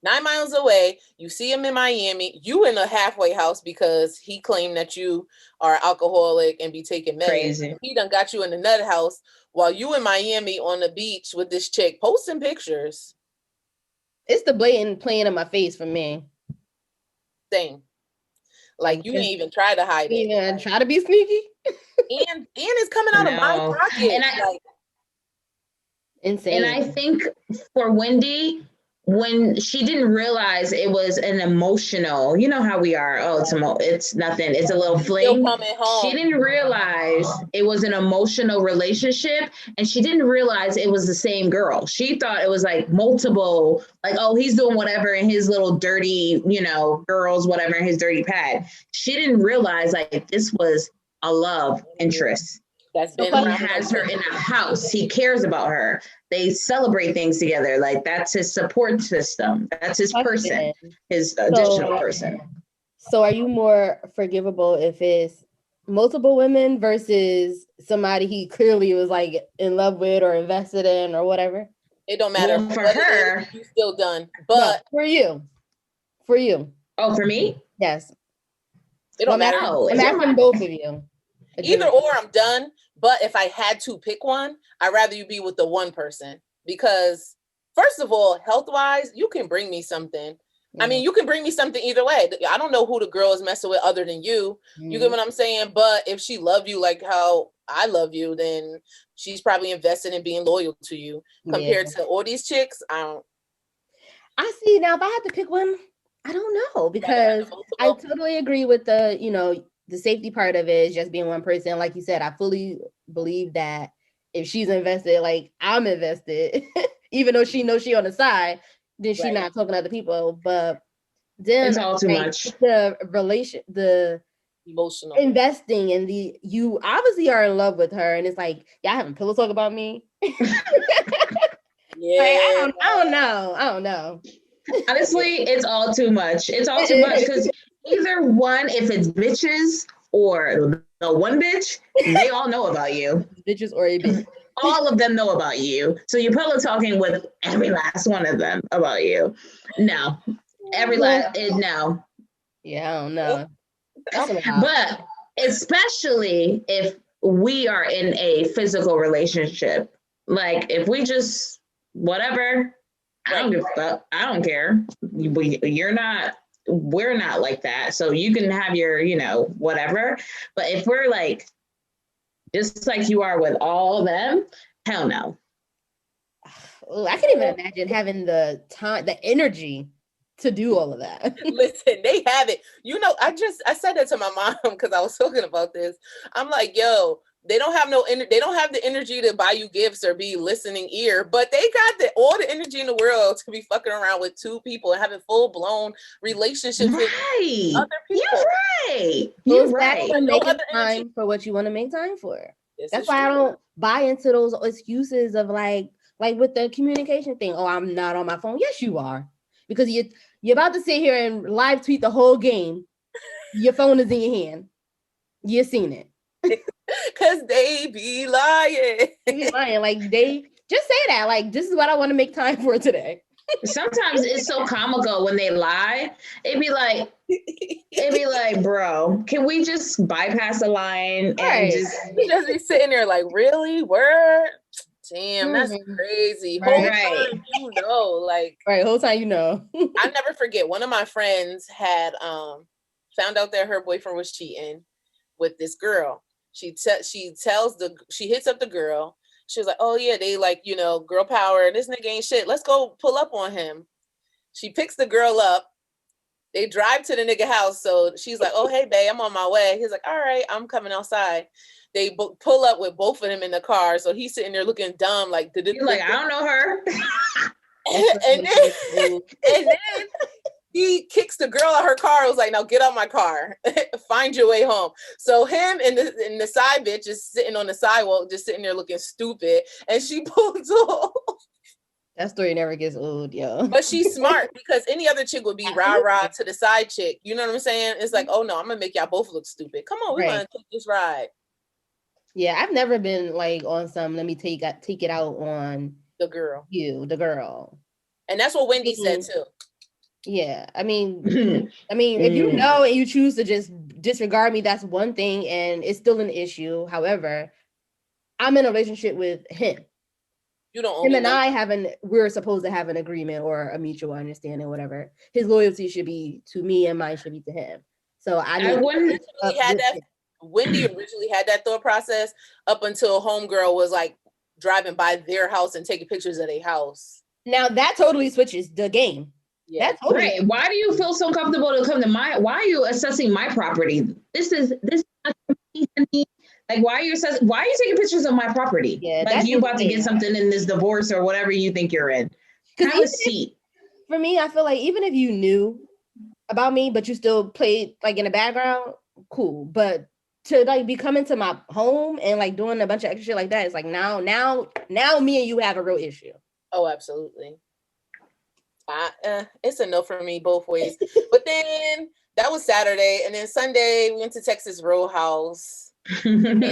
9 miles away, you see him in Miami, you in a halfway house because he claimed that you are alcoholic and be taking meds. Crazy. He done got you in another house while you in Miami on the beach with this chick posting pictures. It's the blatant playing in my face for me. Same. Like, you didn't even try to hide it. Yeah, try to be sneaky. and it's coming out of my pocket. And insane. And I think for Wendy, when she didn't realize it was an emotional, you know how we are. Oh, it's nothing. It's a little fling. She didn't realize it was an emotional relationship, and she didn't realize it was the same girl. She thought it was like multiple, like, oh, he's doing whatever in his little dirty, girls, whatever in his dirty pad. She didn't realize like this was a love interest. That's been he has her in a house. He cares about her. They celebrate things together. Like, that's his support system. That's his person, his additional person. So are you more forgivable if it's multiple women versus somebody he clearly was like in love with or invested in or whatever? It don't matter. Well, for her, she's still done. But no, for you. Oh, for me? Yes. It don't matter. I'm asking both of you. Either or, I'm done. But if I had to pick one, I'd rather you be with the one person, because first of all, health-wise, you can bring me something. I mean, you can bring me something either way. I don't know who the girl is messing with other than you. You get what I'm saying? But if she loved you like how I love you, then she's probably invested in being loyal to you. Compared to all these chicks, I see. Now, if I had to pick one, I don't know, because I totally agree with the, you know, the safety part of it is just being one person. Like you said, I fully believe that if she's invested, like I'm invested, even though she knows she on the side, then she not talking to other people. But then it's all too much. The relation, the emotional investing in the, you obviously are in love with her, and it's like, y'all having pillow talk about me. Yeah, like, I don't know. Honestly, it's all too much. It's all too much, because either one, if it's bitches or the one bitch, they all know about you. Bitches or a bitch. All of them know about you. So you're pillow talking with every last one of them about you. No. Every last, no. Yeah, I don't know. But especially if we are in a physical relationship, like if we just whatever, I don't give a fuck. I don't care. We're not like that. So you can have your, you know, whatever. But if we're like just like you are with all of them, hell no. Oh, I can't even imagine having the time, the energy to do all of that. Listen, they have it. You know, I said that to my mom because I was talking about this. I'm like, yo, they don't have they don't have the energy to buy you gifts or be listening ear, but they got all the energy in the world to be fucking around with two people and having full blown relationships with other people. You're right. You're right. Making time for what you want to make time for. That's why I don't buy into those excuses of like with the communication thing. Oh, I'm not on my phone. Yes, you are. Because you're about to sit here and live tweet the whole game. Your phone is in your hand. You've seen it. Because they be lying. They be lying. Like, they just say that. Like, this is what I want to make time for today. Sometimes it's so comical when they lie. It'd be like, bro, can we just bypass the line and just be sitting there like, really? Word? Damn, that's crazy. Whole time, you know, like whole time, you know. I never forget, one of my friends had found out that her boyfriend was cheating with this girl. She hits up the girl. She was like, oh yeah, they like, you know, girl power, this nigga ain't shit. Let's go pull up on him. She picks the girl up. They drive to the nigga house. So she's like, oh, hey, babe, I'm on my way. He's like, all right, I'm coming outside. They pull up with both of them in the car. So he's sitting there looking dumb. Like, I don't know her. and then he kicks the girl out her car. I was like, now get out my car. Find your way home. So him and the side bitch is sitting on the sidewalk, just sitting there looking stupid. And she pulls off. That story never gets old, yo. But she's smart, because any other chick would be rah-rah to the side chick. You know what I'm saying? It's like, oh no, I'm gonna make y'all both look stupid. Come on, we're gonna take this ride. Yeah, I've never been like on some, let me take it out on the girl. The girl. And that's what Wendy said too. Yeah, I mean, if you know and you choose to just disregard me, that's one thing, and it's still an issue. However, I'm in a relationship with him. You don't. Him and I we're supposed to have an agreement or a mutual understanding, whatever. His loyalty should be to me, and mine should be to him. So Wendy originally had that thought process up until homegirl was like driving by their house and taking pictures of their house. Now that totally switches the game. Yeah, that's totally right. Why do you feel so comfortable to come to why are you assessing my property? This is like, why are you taking pictures of my property? Yeah, like you about to get something in this divorce or whatever you think you're in. Have a seat. For me, I feel like even if you knew about me, but you still played like in the background, cool. But to like be coming to my home and like doing a bunch of extra shit like that, it's like now me and you have a real issue. Oh, absolutely. It's a no for me both ways. But then that was Saturday, and then Sunday we went to Texas Roadhouse, and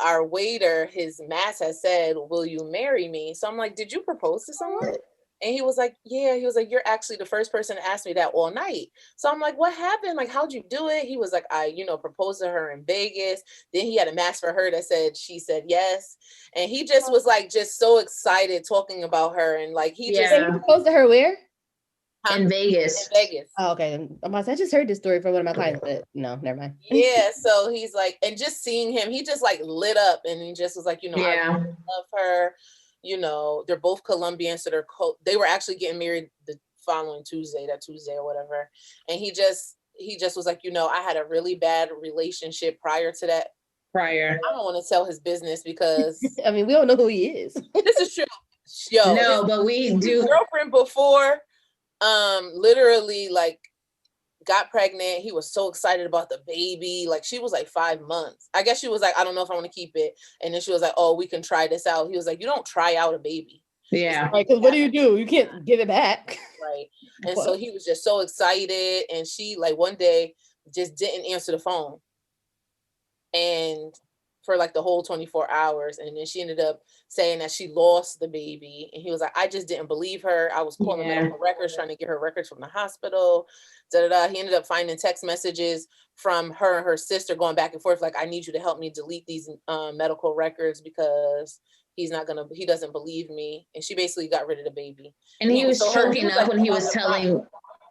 our waiter, his mask has said, "Will you marry me?" So I'm like, "Did you propose to someone?" And he was like, yeah, he was like, you're actually the first person to ask me that all night. So I'm like, what happened? Like, how'd you do it? He was like, I, proposed to her in Vegas. Then he had a mask for her that said, she said yes. And he just was like, just so excited talking about her. And like, he just. He proposed to her where? In Vegas. In Vegas. Oh, okay. I just heard this story from one of my clients, but no, never mind. Yeah. So he's like, and just seeing him, he just like lit up and he just was like, I really love her. They're both Colombian, so they were actually getting married the following Tuesday or whatever. And he just was like, I had a really bad relationship prior to that. I don't want to tell his business because I mean, we don't know who he is. This is true. Yo, no, but we do. His girlfriend before, literally like got pregnant. He was so excited about the baby. Like she was like 5 months. I guess she was like, I don't know if I want to keep it. And then she was like, oh, we can try this out. He was like, you don't try out a baby. Yeah. Right. Because what do? You can't give it back. Right. And so he was just so excited. And she like one day just didn't answer the phone. And for like the whole 24 hours. And then she ended up saying that she lost the baby. And he was like, I just didn't believe her. I was calling medical records, trying to get her records from the hospital. He ended up finding text messages from her and her sister going back and forth. Like, I need you to help me delete these medical records because he doesn't believe me. And she basically got rid of the baby. And he was choking up when he was telling.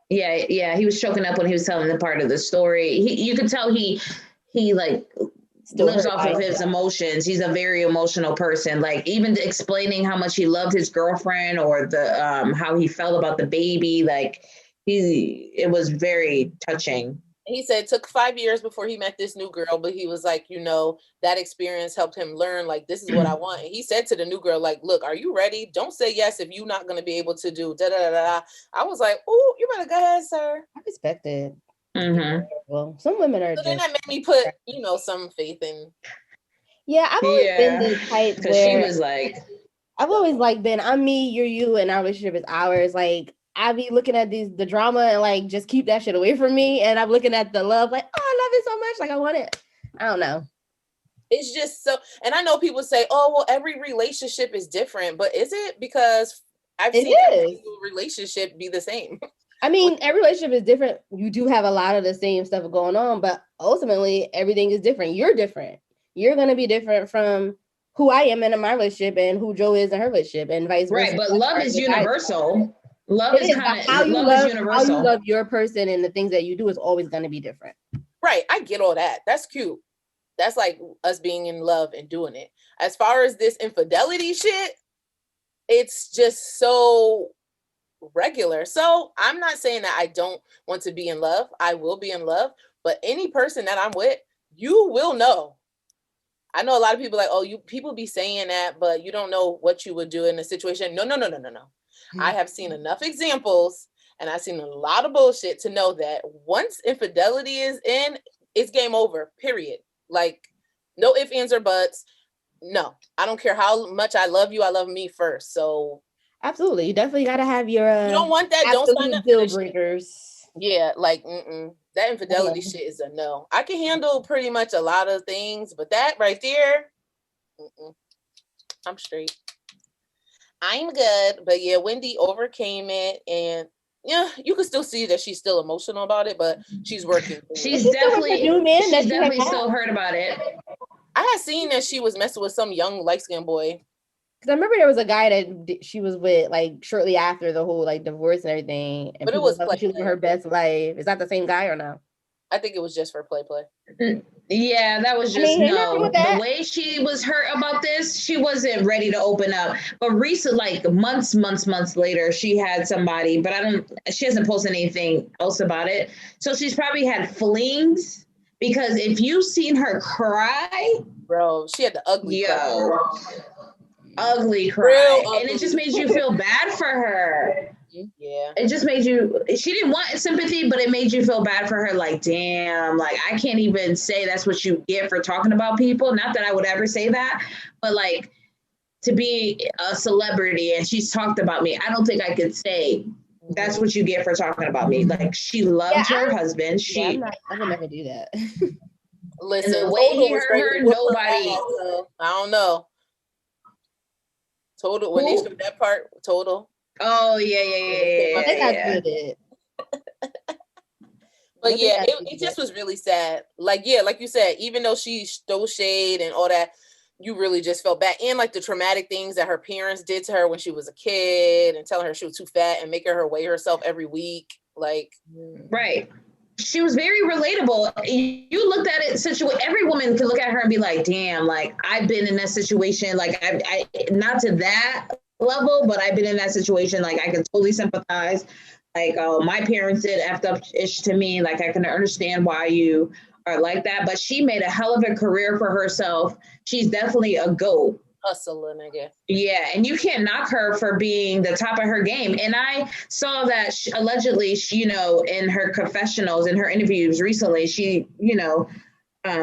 Yeah. He was choking up when he was telling the part of the story. You could tell he like lives off of his emotions. He's a very emotional person. Like even explaining how much he loved his girlfriend or the how he felt about the baby. Like it was very touching. He said it took 5 years before he met this new girl, but he was like, that experience helped him learn, like, this is what I want. And he said to the new girl, like, look, are you ready? Don't say yes if you're not going to be able to do da-da-da-da. I was like, oh, you better go ahead, sir. I respect it. Mm-hmm. Well, some women are. So then that made me put, some faith in. Yeah, I've always been the type where she was like, I've always like been, I'm me, you're you, and our relationship is ours. Like, I be looking at the drama and like just keep that shit away from me. And I'm looking at the love, like, oh, I love it so much. Like I want it. I don't know. It's just so, and I know people say, oh, well, every relationship is different, but is it? Because I've seen every relationship be the same. I mean, every relationship is different. You do have a lot of the same stuff going on, but ultimately everything is different. You're different. You're going to be different from who I am in my relationship and who Joe is in her relationship and vice versa. Right, but love is universal. Love is kind of how you love your person and the things that you do is always going to be different. Right. I get all that. That's cute. That's like us being in love and doing it. As far as this infidelity shit, it's just so regular. So I'm not saying that I don't want to be in love. I will be in love, but any person that I'm with, you will know. I know a lot of people like, oh, people be saying that, but you don't know what you would do in a situation. No. I have seen enough examples and I've seen a lot of bullshit to know that once infidelity is in, it's game over, period. Like no ifs, ands, or buts. No, I don't care how much I love you. I love me first. So absolutely. You definitely got to have your, you don't want that. Don't sign up deal breakers. Yeah. Like, that infidelity shit is a no. I can handle pretty much a lot of things, but that right there, I'm straight. I'm good. But yeah, Wendy overcame it. And yeah, you can still see that she's still emotional about it, but she's working. She's definitely still hurt about it. I had seen that she was messing with some young light-skinned boy. Because I remember there was a guy that she was with like shortly after the whole like divorce and everything. And but it was she was her best life. Is that the same guy or no? I think it was just for play. Yeah, that was just the way she was hurt about this. She wasn't ready to open up. But recent, like months later, she had somebody. But she hasn't posted anything else about it. So she's probably had flings. Because if you've seen her cry, bro, she had the ugly cry. Ugly cry. And it just made you feel bad for her. Yeah. It just made she didn't want sympathy, but it made you feel bad for her. Like, damn, like I can't even say that's what you get for talking about people. Not that I would ever say that, but like to be a celebrity and she's talked about me. I don't think I could say that's what you get for talking about me. Like she loved her husband. I would never do that. Listen, the way he hurt her, nobody. I don't know. Total, when they showed that part, Total. Oh yeah. They got good. But yeah, it just was really sad. Like, yeah, like you said, even though she stole shade and all that, you really just felt bad. And like the traumatic things that her parents did to her when she was a kid and telling her she was too fat and making her weigh herself every week. Like, right. She was very relatable. You looked at it, every woman can look at her and be like, damn, like I've been in that situation. Like I not to that level, but I've been in that situation. Like I can totally sympathize. Like, my parents did effed up ish to me. Like I can understand why you are like that, but she made a hell of a career for herself. She's definitely a GOAT. Hustler, nigga. Yeah, and you can't knock her for being the top of her game. And I saw that allegedly, she, in her confessionals, in her interviews recently, she,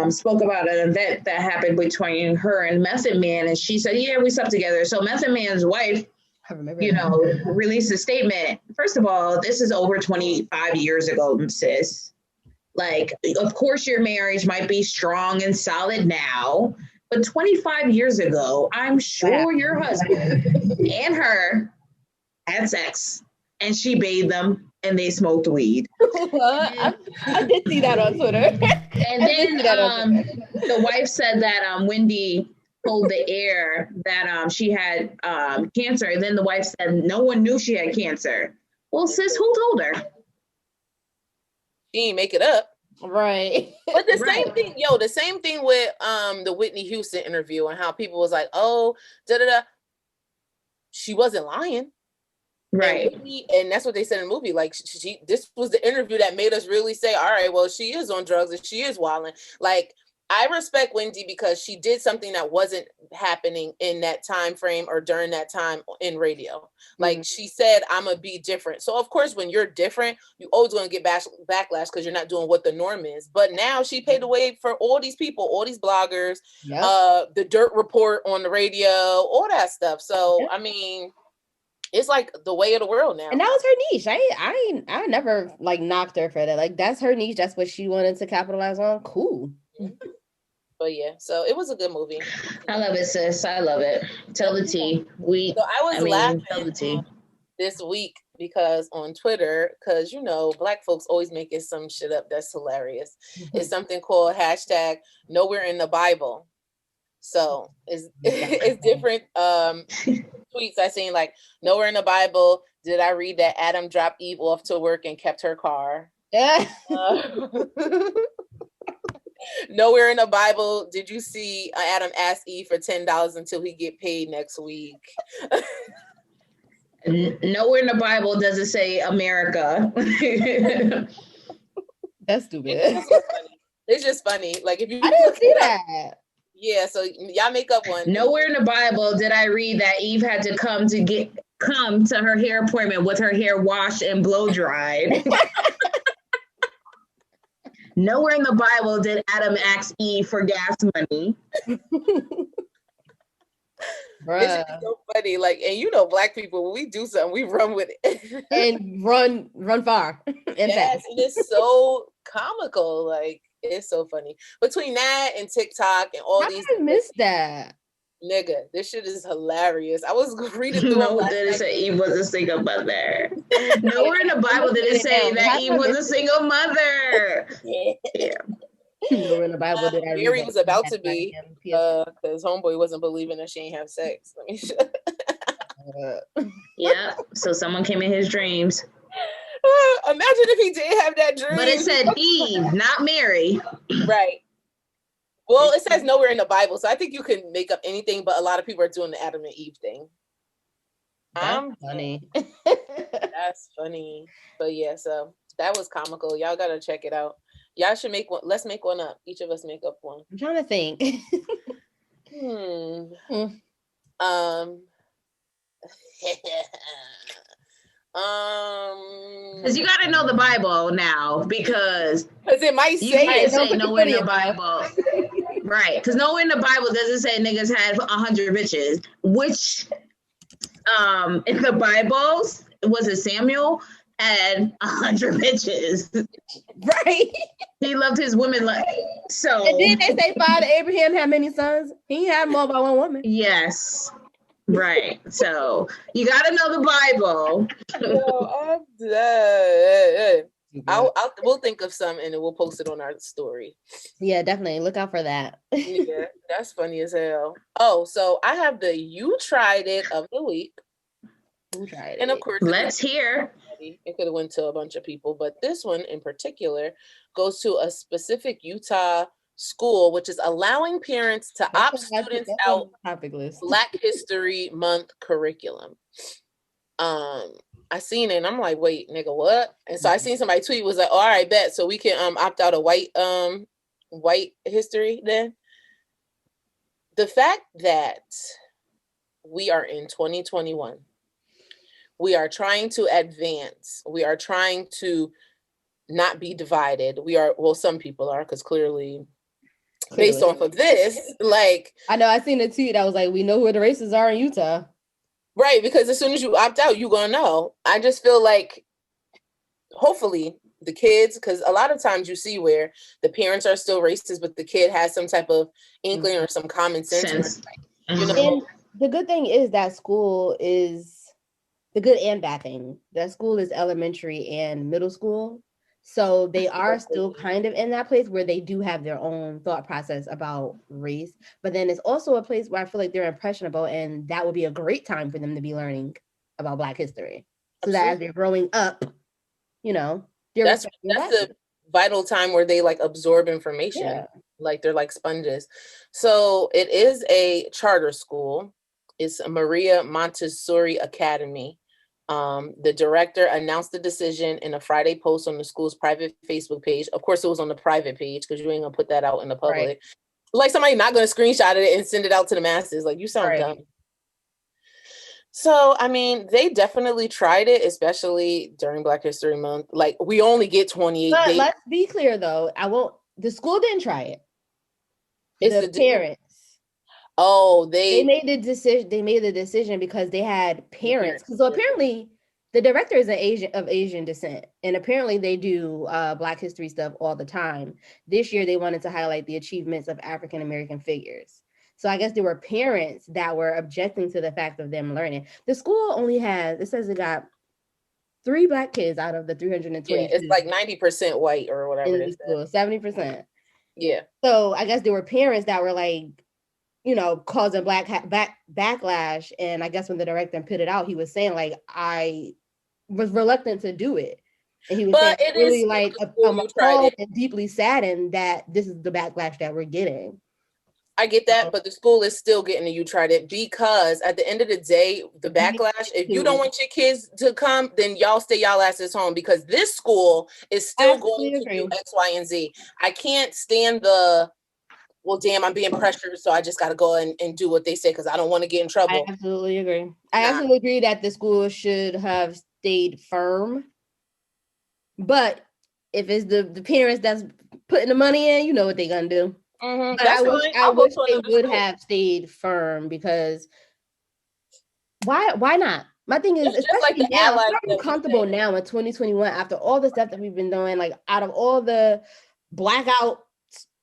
spoke about an event that happened between her and Method Man, and she said, "Yeah, we slept together." So Method Man's wife, released a statement. First of all, this is over 25 years ago, sis. Like, of course, your marriage might be strong and solid now. But 25 years ago, I'm sure your husband and her had sex and she bathed them and they smoked weed. I did see that on Twitter. And then the wife said that Wendy told the heir that she had cancer. And then the wife said no one knew she had cancer. Well, sis, who told her? She didn't make it up. Right. But the same thing with the Whitney Houston interview and how people was like, oh, she wasn't lying. Right. And that's what they said in the movie. Like this was the interview that made us really say, all right, well, she is on drugs and she is wilding. Like, I respect Wendy because she did something that wasn't happening in that time frame or during that time in radio. Like she said, I'm gonna be different. So of course, when you're different, you always gonna get backlash because you're not doing what the norm is. But now she paid the way for all these people, all these bloggers, the Dirt Report on the radio, all that stuff. So I mean, it's like the way of the world now. And that was her niche. I never like knocked her for that. Like that's her niche. That's what she wanted to capitalize on. Cool. But yeah, so it was a good movie. I love it, sis. I love it. Tell the tea. I was laughing this week because on Twitter, because Black folks always making some shit up that's hilarious. It's something called hashtag nowhere in the Bible. So it's different tweets I seen, like nowhere in the Bible did I read that Adam dropped Eve off to work and kept her car. Nowhere in the Bible did you see Adam ask Eve for $10 until he get paid next week. Nowhere in the Bible does it say America. That's stupid. It's just funny. Like if you I didn't see that. Yeah, so y'all make up one. Nowhere in the Bible did I read that Eve had to come to her hair appointment with her hair washed and blow dried. Nowhere in the Bible did Adam ask Eve for gas money. It's so funny. Like, and Black people, when we do something, we run with it. And run far. Yes, and it's so comical. Like, it's so funny. Between that and TikTok and all these. I missed that. Nigga, this shit is hilarious. I was reading through it. Did it say Eve was a single mother? Nowhere in the Bible did it say that Eve was a single mother. Yeah. Nowhere in the Bible did I read Mary was about to be, because homeboy wasn't believing that she ain't have sex. Yeah. So someone came in his dreams. Imagine if he did have that dream. But it said Eve, not Mary. Right. Well, it says nowhere in the Bible, so I think you can make up anything, but a lot of people are doing the Adam and Eve thing. That's funny. That's funny. But yeah, so that was comical. Y'all gotta check it out. Y'all should make one. Let's make one up. Each of us make up one. I'm trying to think. Because you got to know the Bible now, because it might say nowhere in the Bible. Right, because nowhere in the Bible doesn't say niggas had 100 bitches, which in the Bible, was it Samuel had 100 bitches. Right. He loved his women like so. And then they say Father Abraham had many sons. He had more by one woman. Yes. Right. So you got to know the Bible. I'm dead. We'll think of some and then we'll post it on our story. Yeah, definitely. Look out for that. Yeah, that's funny as hell. Oh, so I have the You Tried It of the week. Who tried And of it? course, Let's hear. it could have went to a bunch of people, but this one in particular goes to a specific Utah school, which is allowing parents to opt students out topic list. Black History Month curriculum. I seen it and I'm like, wait, nigga, what? And so I seen somebody tweet was like, all right, bet. So we can opt out of white history then. The fact that we are in 2021, we are trying to advance. We are trying to not be divided. We are, well, some people are, because clearly based off of this, like, I know I seen a tweet that was like, we know where the races are in Utah. Right, because as soon as you opt out, you're gonna know. I just feel like hopefully the kids, because a lot of times you see where the parents are still racist, but the kid has some type of inkling or some common sense. You know? And the good thing is that school is the good and bad thing. That school is elementary and middle school. So they are still kind of in that place where they do have their own thought process about race. But then it's also a place where I feel like they're impressionable, and that would be a great time for them to be learning about Black history. So that as they're growing up, you know, that's a vital time where they like absorb information. Yeah. Like they're like sponges. So it is a charter school. It's a Maria Montessori Academy. The director announced the decision in a Friday post on the school's private Facebook page. Of course, it was on the private page because you ain't gonna put that out in the public. Right. Like somebody not gonna screenshot it and send it out to the masses. Like, you sound dumb. So, I mean, they definitely tried it, especially during Black History Month. Like, we only get 28 days. Let's be clear, though. The school didn't try it. It's the parents. Oh, they made the decision. They made the decision because they had parents. So apparently, the director is of Asian descent, and apparently they do Black history stuff all the time. This year, they wanted to highlight the achievements of African American figures. So I guess there were parents that were objecting to the fact of them learning. The school only has, it says it got 3 Black kids out of the 320. Yeah, it's like 90% white or whatever in the school, 70%. Yeah. So I guess there were parents that were like, you know, causing backlash. And I guess when the director put it out, he was saying like, I was reluctant to do it. And he was saying, it really like, I'm appalled and deeply saddened that this is the backlash that we're getting. I get that, but the school is still getting You Tried It, because at the end of the day, the backlash, if you don't want your kids to come, then y'all stay y'all asses home, because this school is still going to do X, Y, and Z. I can't stand well, damn, I'm being pressured, so I just got to go and do what they say because I don't want to get in trouble. I absolutely agree. I absolutely agree that the school should have stayed firm. But if it's the parents that's putting the money in, you know what they're going to do. Mm-hmm. But I wish they would have stayed firm, because why not? My thing is, especially like now, I'm comfortable now in 2021 after all the stuff that we've been doing, like out of all the blackout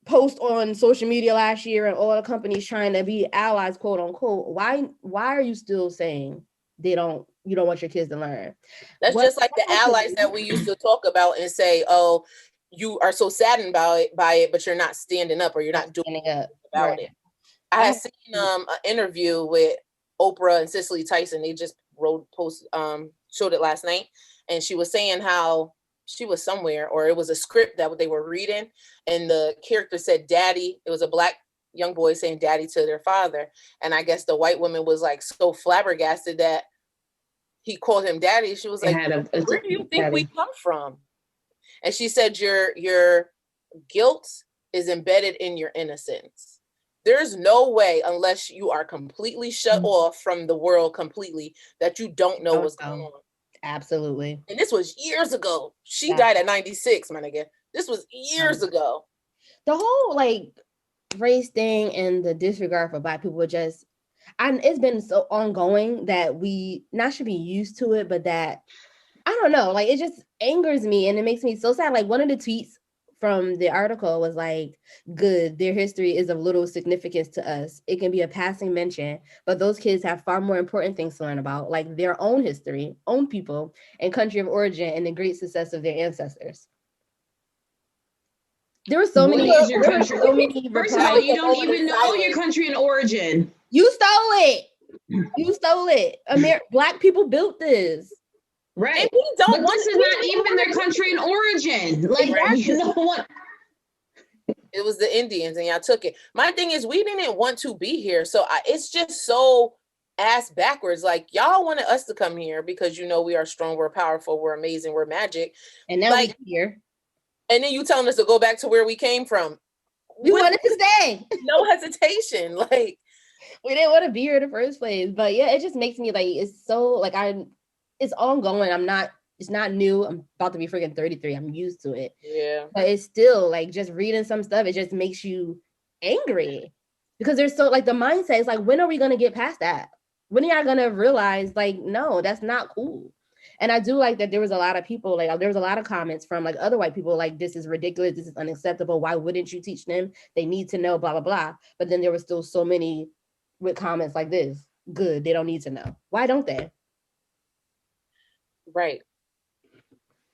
posts on social media last year and all the companies trying to be allies, quote unquote. Why are you still saying you don't want your kids to learn? That's just like the allies that we used to talk about and say, oh, you are so saddened by it, but you're not standing up, or you're not doing about it. I had seen an interview with Oprah and Cicely Tyson. They just showed it last night, and she was saying how she was somewhere, or it was a script that they were reading, and the character said daddy. It was a Black young boy saying daddy to their father, and I guess the white woman was like so flabbergasted that he called him daddy. She was like, where do you think we come from? And she said, your guilt is embedded in your innocence. There's no way, unless you are completely shut off from the world completely, that you don't know what's going on. Absolutely. And this was years ago. She died at 96, my nigga. This was years ago. The whole like race thing and the disregard for Black people it's been so ongoing that we not should be used to it, but that I don't know, like it just angers me and it makes me so sad. Like one of the tweets from the article was like, good, their history is of little significance to us. It can be a passing mention, but those kids have far more important things to learn about, like their own history, own people, and country of origin, and the great success of their ancestors. There were so many. First of all, you don't even know your country and origin. You stole it. You stole it. Black people built this. Right. And we don't but this is not even their country and origin. Like, you know what? It was the Indians and y'all took it. My thing is, we didn't want to be here. So it's just so ass backwards. Like, y'all wanted us to come here because, you know, we are strong, we're powerful, we're amazing, we're magic. And now we're here. And then you telling us to go back to where we came from. We wanted to stay. No hesitation. Like, we didn't want to be here in the first place. But yeah, it just makes me like, it's so like, it's ongoing. It's not new. I'm about to be freaking 33. I'm used to it. Yeah. But it's still like just reading some stuff, it just makes you angry because there's so like the mindset is like, when are we going to get past that? When are y'all going to realize like, no, that's not cool. And I do like that there was a lot of people, like there was a lot of comments from like other white people, like, this is ridiculous. This is unacceptable. Why wouldn't you teach them? They need to know, blah, blah, blah. But then there were still so many with comments like this. Good. They don't need to know. Why don't they? Right.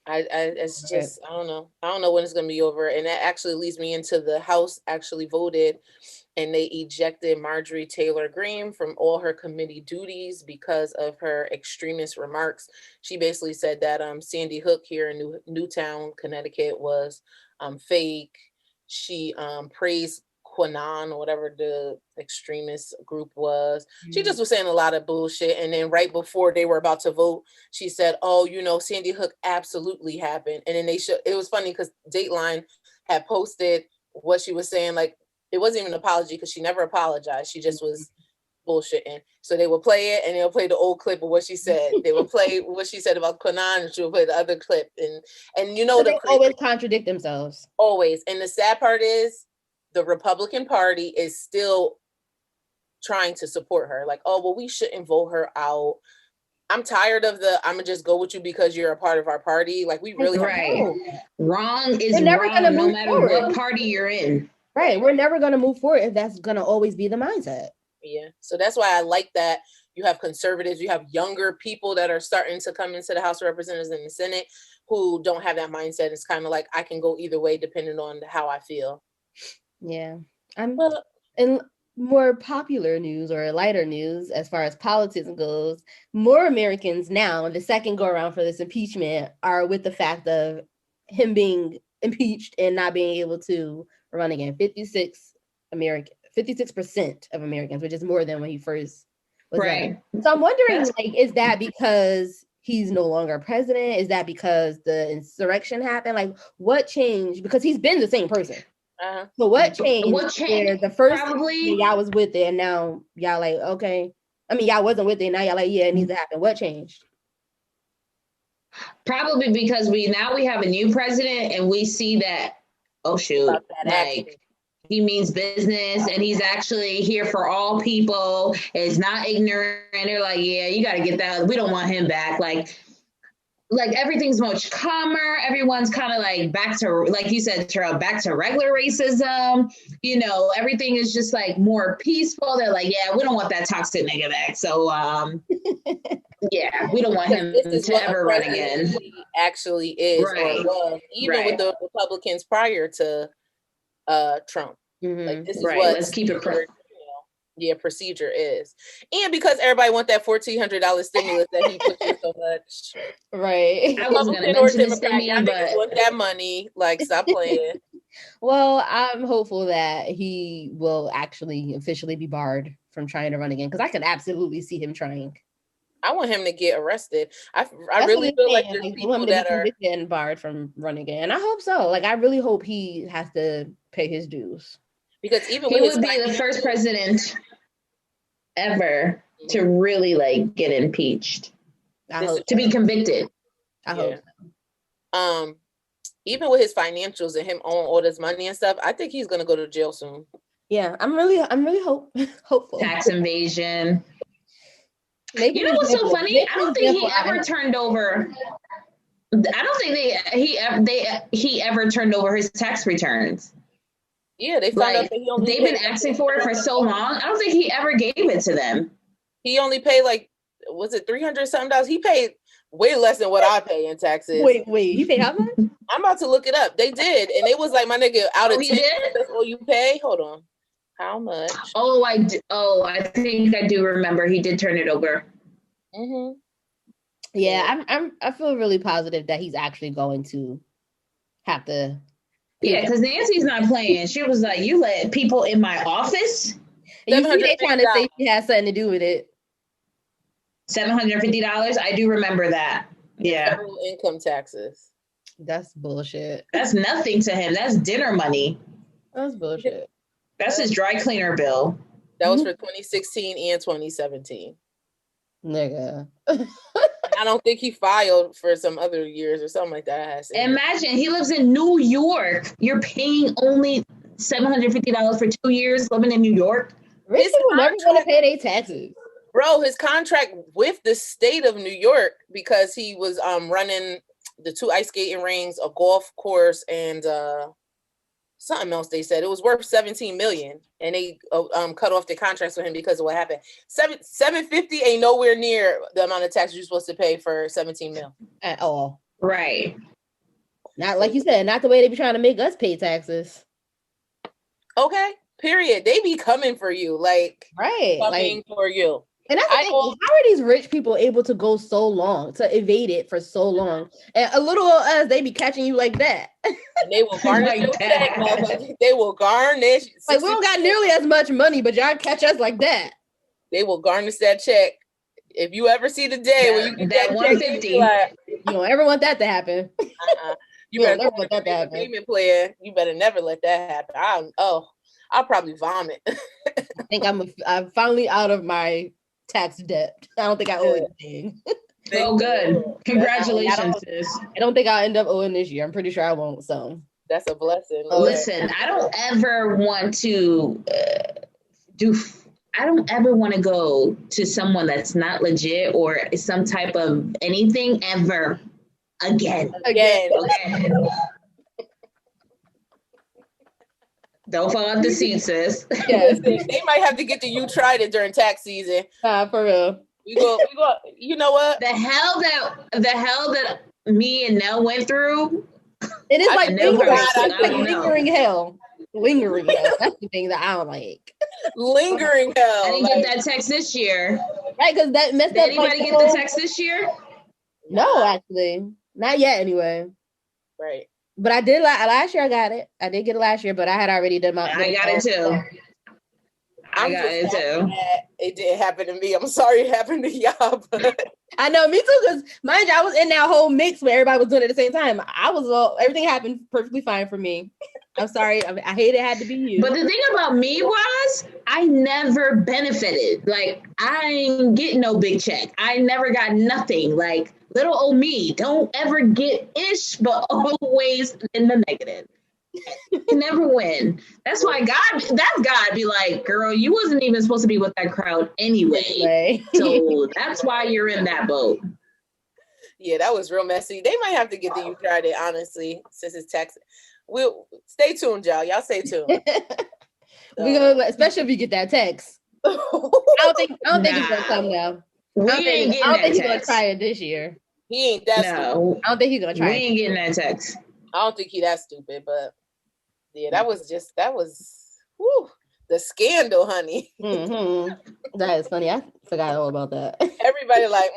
It's just, I don't know when it's going to be over. And that actually leads me into the House actually voted and they ejected Marjorie Taylor Greene from all her committee duties because of her extremist remarks. She basically said that Sandy Hook here in Newtown, Connecticut was fake. She praised Quanon or whatever the extremist group was. Mm-hmm. She just was saying a lot of bullshit. And then right before they were about to vote, she said, oh, you know, Sandy Hook absolutely happened. And then it was funny because Dateline had posted what she was saying. Like, it wasn't even an apology because she never apologized. She just was bullshitting. So they would play it and they'll play the old clip of what she said. They would play what she said about Quanon and she would play the other clip. And you know, they always contradict themselves. Always. And the sad part is, the Republican Party is still trying to support her. Like, oh, well, we shouldn't vote her out. I'm tired of I'm gonna just go with you because you're a part of our party. Like, we really wrong is wrong no matter what party you're in. Right. We're never gonna move forward if that's gonna always be the mindset. Yeah. So that's why I like that you have conservatives, you have younger people that are starting to come into the House of Representatives and the Senate who don't have that mindset. It's kind of like, I can go either way depending on how I feel. Yeah. In more popular news or lighter news, as far as politics goes, more Americans now, the second go around for this impeachment, are with the fact of him being impeached and not being able to run again. 56% of Americans, which is more than when he first was right. So I'm wondering, like, is that because he's no longer president? Is that because the insurrection happened? Like, what changed? Because he's been the same person. So what changed? The first y'all was with it, and now y'all like, okay. I mean, y'all wasn't with it, now y'all like, yeah, it needs to happen. What changed? Probably because we have a new president, and we see that, oh shoot, like he means business, and he's actually here for all people. It's not ignorant. They're like, yeah, you got to get that. We don't want him back. Like everything's much calmer. Everyone's kind of like back to, like you said, Terrell, back to regular racism. You know, everything is just like more peaceful. They're like, yeah, we don't want that toxic nigga back. So, yeah, we don't want him to ever run again. Actually is or was, even with the Republicans prior to Trump. Mm-hmm. Like, this is what let's keep it procedure is. And because everybody want that $1,400 stimulus that he pushes so much. Right. I was gonna mention the stimulus, but want that money. Like, stop playing. Well, I'm hopeful that he will actually officially be barred from trying to run again, because I could absolutely see him trying. I want him to get arrested. I really feel like there's people that are getting barred from running again. And I hope so. Like, I really hope he has to pay his dues. Because even he would be the first president ever to really like get impeached, to be convicted. I hope so. Even with his financials and him owning all this money and stuff, I think he's gonna go to jail soon. Yeah, I'm really hopeful. Tax evasion. You know what's so funny? I don't think he ever turned over. I don't think he ever turned over his tax returns. Yeah, they found out Like, that he only they've been asking for it for so long. I don't think he ever gave it to them. He only paid like, was it $300 something? He paid way less than what I pay in taxes. Wait, he paid how much? I'm about to look it up. They did, and it was like, my nigga, out of 10, that's all you pay. Hold on, how much? I think I do remember he did turn it over. Mm-hmm. Yeah, I feel really positive that he's actually going to have to. Yeah, because Nancy's not playing. She was like, "You let people in my office." You see, they trying to say she has something to do with it. $750. I do remember that. Yeah, federal income taxes. That's bullshit. That's nothing to him. That's dinner money. That's bullshit. That's his dry cleaner bill. That was for 2016 and 2017. Nigga. I don't think he filed for some other years or something like that. Imagine he lives in New York. You're paying only $750 for 2 years living in New York. Rich people never want to pay their taxes. Bro, his contract with the state of New York, because he was running the 2 ice skating rinks, a golf course, and something else. They said it was worth $17 million, and they cut off the contracts with him because of what happened. $750 ain't nowhere near the amount of taxes you're supposed to pay for $17 million at all. Right. Not like you said, not the way they be trying to make us pay taxes. Okay. Period. They be coming for you, like coming for you. And that's the thing. How are these rich people able to go so long, to evade it for so long? And a little us, they be catching you like that. And they will garnish your check. They will garnish. Like, we don't got nearly as much money, but y'all catch us like that. They will garnish that check. If you ever see the day when you get that 150, like, you don't ever want that to happen. You better never let that happen. Payment plan. You better never let that happen. I'll probably vomit. I think I'm finally out of my tax debt. I don't think I owe anything. Oh, good. Congratulations, sis. I don't think I'll end up owing this year. I'm pretty sure I won't. So that's a blessing. Listen, I don't ever want to I don't ever want to go to someone that's not legit or some type of anything ever again. Okay. Don't fall off the seat, sis. Yes, they might have to get to you tried it during tax season. For real. We go. You know what? The hell that me and Nell went through. It is like lingering hell. Lingering hell. That's the thing that I don't like. Lingering hell. I didn't get that text this year. Right, because that messed up. Did anybody get the text this year? No, actually. Not yet, anyway. Right. But I did last year. I got it. I did get it last year, but I had already done my. I got it too. I got it too. It didn't happen to me. I'm sorry it happened to y'all. But I know, me too. Because mind you, I was in that whole mix where everybody was doing it at the same time. Everything happened perfectly fine for me. I'm sorry. I hate it had to be you. But the thing about me was I never benefited. Like, I ain't getting no big check. I never got nothing. Like, little old me, don't ever get ish, but always in the negative. You never win. That's why God be like, girl, you wasn't even supposed to be with that crowd anyway. So that's why you're in that boat. Yeah, that was real messy. They might have to get the you tried it, honestly, since it's Texas. We'll stay tuned, y'all. Y'all stay tuned. We're gonna, especially if you get that text. I don't think it's gonna come now. I don't think he's gonna try it this year. He ain't that stupid. I don't think he's gonna try it. We ain't getting that text. I don't think he that stupid, but yeah, that was the scandal, honey. Mm-hmm. That is funny. I forgot all about that. Everybody like,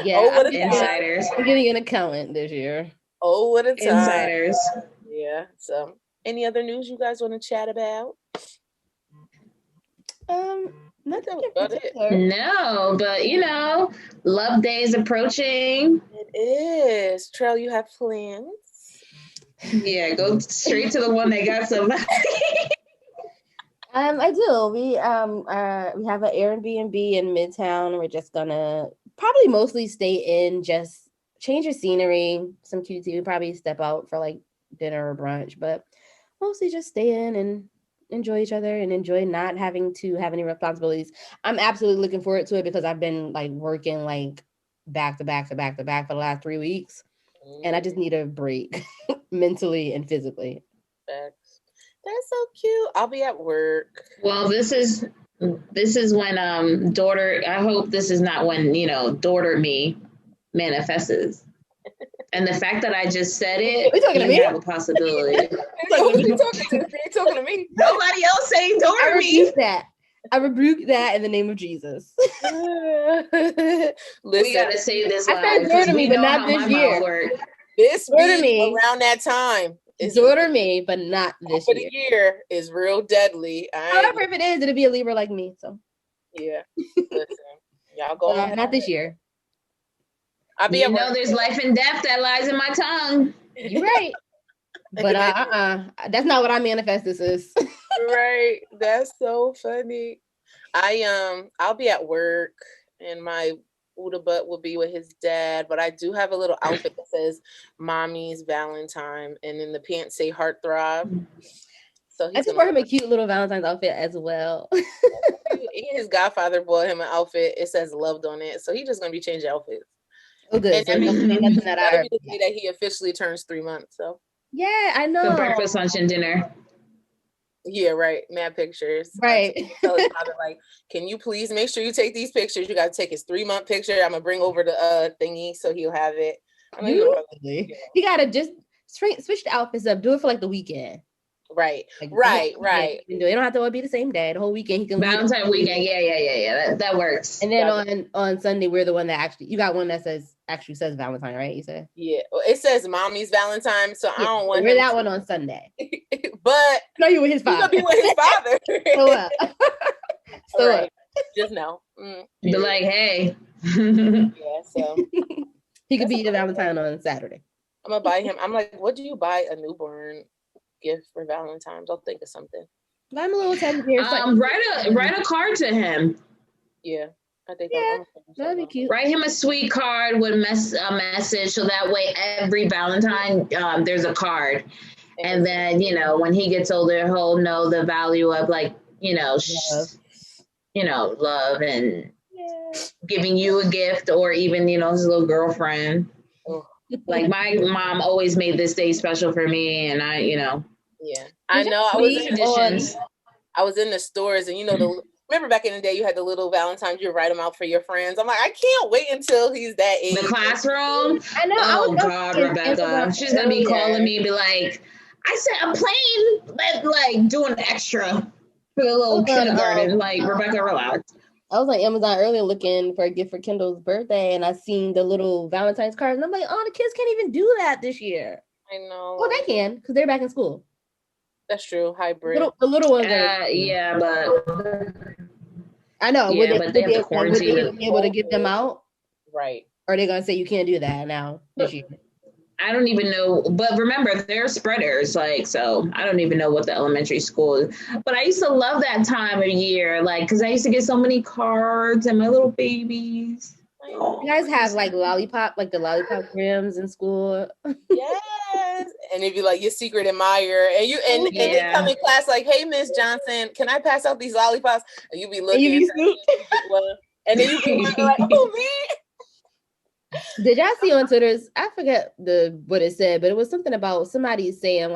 Yeah, insiders. I'm getting an accountant this year. Oh, what a time. Insiders. Yeah. So, any other news you guys want to chat about? Nothing about it. No, but Love Day is approaching. It is. Trell, you have plans? Yeah, go straight to the one that got somebody. I do. We have an Airbnb in Midtown. We're just gonna probably mostly stay in, just change the scenery, some QT. We probably step out for like dinner or brunch, but mostly just stay in and enjoy each other and enjoy not having to have any responsibilities. I'm absolutely looking forward to it because I've been like working like back to back to back to back for the last 3 weeks. And I just need a break mentally and physically. That's so cute. I'll be at work. Well, this is when daughter. I hope this is not when daughter me manifests. And the fact that I just said it, you talking to me? Have a possibility. Who's he talking to? He talking to me. Nobody else saying daughter me. I rebuke that in the name of Jesus. Listen, we gotta save this. I said daughter me, but not this year. This be around that time. Daughter me, but not this year. The year is real deadly. However, if it is, it'll be a Libra like me. So yeah, listen, y'all go. Not this year. I'll be. There's life and death that lies in my tongue. You're right. But that's not what I manifest this is. Right. That's so funny. I'll be at work and my Uda butt will be with his dad, but I do have a little outfit that says Mommy's Valentine and then the pants say Heartthrob. So I just bought him a cute little Valentine's outfit as well. His godfather bought him an outfit. It says loved on it. So he's just gonna be changing outfits. Oh good. And that'll be the day that he officially turns 3 months. So yeah, I know. The breakfast, lunch, and dinner. Yeah, right. Mad pictures. Right. Tell his father, like, can you please make sure you take these pictures? You got to take his 3-month picture. I'm gonna bring over the thingy so he'll have it. You gotta just switch the outfits up. Do it for like the weekend. Right. Right. You don't have to all be the same day. The whole weekend he can. Valentine weekend. Yeah. That works. And then on Sunday we're the one that you got one that says Valentine, right? You said. Yeah, it says Mommy's Valentine, so I don't want. We're that one on Sunday. But no, you with his father. You gonna be with his father. So right. Just know. Be like, hey. Yeah. So he could be the Valentine on Saturday. I'm gonna buy him. I'm like, what do you buy a newborn gift for Valentine's? I'll think of something. I'm a little teddy bear. Write a card to him. Yeah, I think that'd be cute. Write him a sweet card with a message, so that way every Valentine there's a card, and then when he gets older, he'll know the value of love and giving you a gift, or even his little girlfriend. Oh. Like my mom always made this day special for me, and I. Yeah, I know. I was in the stores, and remember back in the day, you had the little Valentines. You write them out for your friends. I'm like, I can't wait until he's that age. The classroom. I know. Oh God, Rebecca, she's gonna be calling me, be like, I said I'm playing, like doing extra for the little kindergarten. Like Rebecca, relax. I was on Amazon earlier looking for a gift for Kendall's birthday, and I seen the little Valentine's cards, and I'm like, oh, the kids can't even do that this year. I know. Well, they can because they're back in school. That's true. Hybrid. The little ones are. Yeah, but I know. Yeah, but they have to quarantine. Would they be able to get them out? Right. Or are they gonna say you can't do that now this year? I don't even know. But remember, they're spreaders. So I don't even know what the elementary school is. But I used to love that time of year, because I used to get so many cards and my little babies. You guys have the lollipop grams in school. Yes. And it'd be like your secret admirer. And they come in class like, hey, Miss Johnson, can I pass out these lollipops? And you be looking. And then you be like, oh man. Did y'all see on Twitter's? I forget what it said, but it was something about somebody saying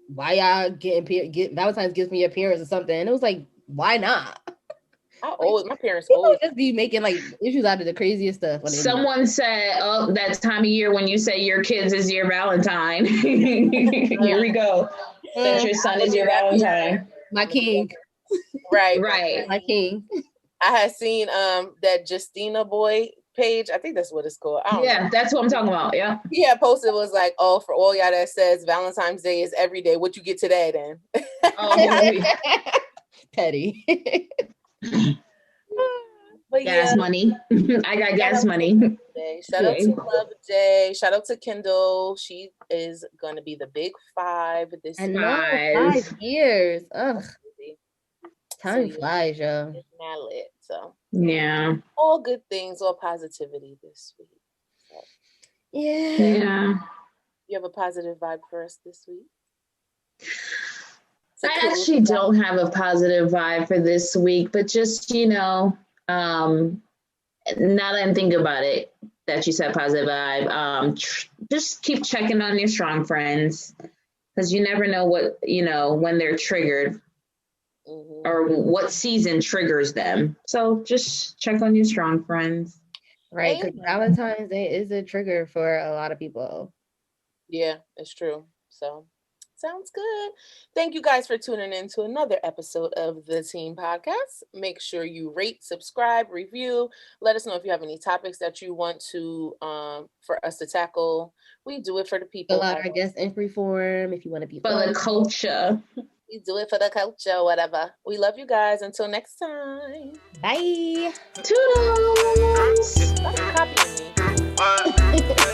why y'all get Valentine's gifts from your parents or something. And it was like, why not? My parents always just be making issues out of the craziest stuff. Someone said, "Oh, that time of year when you say your kids is your Valentine." Here we go. That your son is your Valentine. My king. Right. My king. I had seen that Justina boy page. I think that's what it's called. Yeah, that's what I'm talking about. Yeah. Yeah, posted was like, oh, for all y'all that says Valentine's Day is every day. What you get today then? Petty. But gas money. I got gas money. Shout out to Love Day. Shout out to Kendall. She is going to be the big 5 this year. 5 years. Ugh. Time flies, yo. It's not lit. So yeah, all good things, all positivity this week. So. Yeah. You have a positive vibe for us this week? I actually don't have a positive vibe for this week, but just, now that I'm thinking about it, that you said positive vibe, just keep checking on your strong friends, because you never know what, when they're triggered or what season triggers them. So just check on your strong friends. Right, because Valentine's Day is a trigger for a lot of people. Yeah, it's true. So sounds good. Thank you guys for tuning in to another episode of the Team Podcast. Make sure you rate, subscribe, review. Let us know if you have any topics that you want to for us to tackle. We do it for the people. Fill out our guest entry form if you want to be for the culture. We do it for the culture, whatever. We love you guys. Until next time. Bye. Toodles. Stop copying me.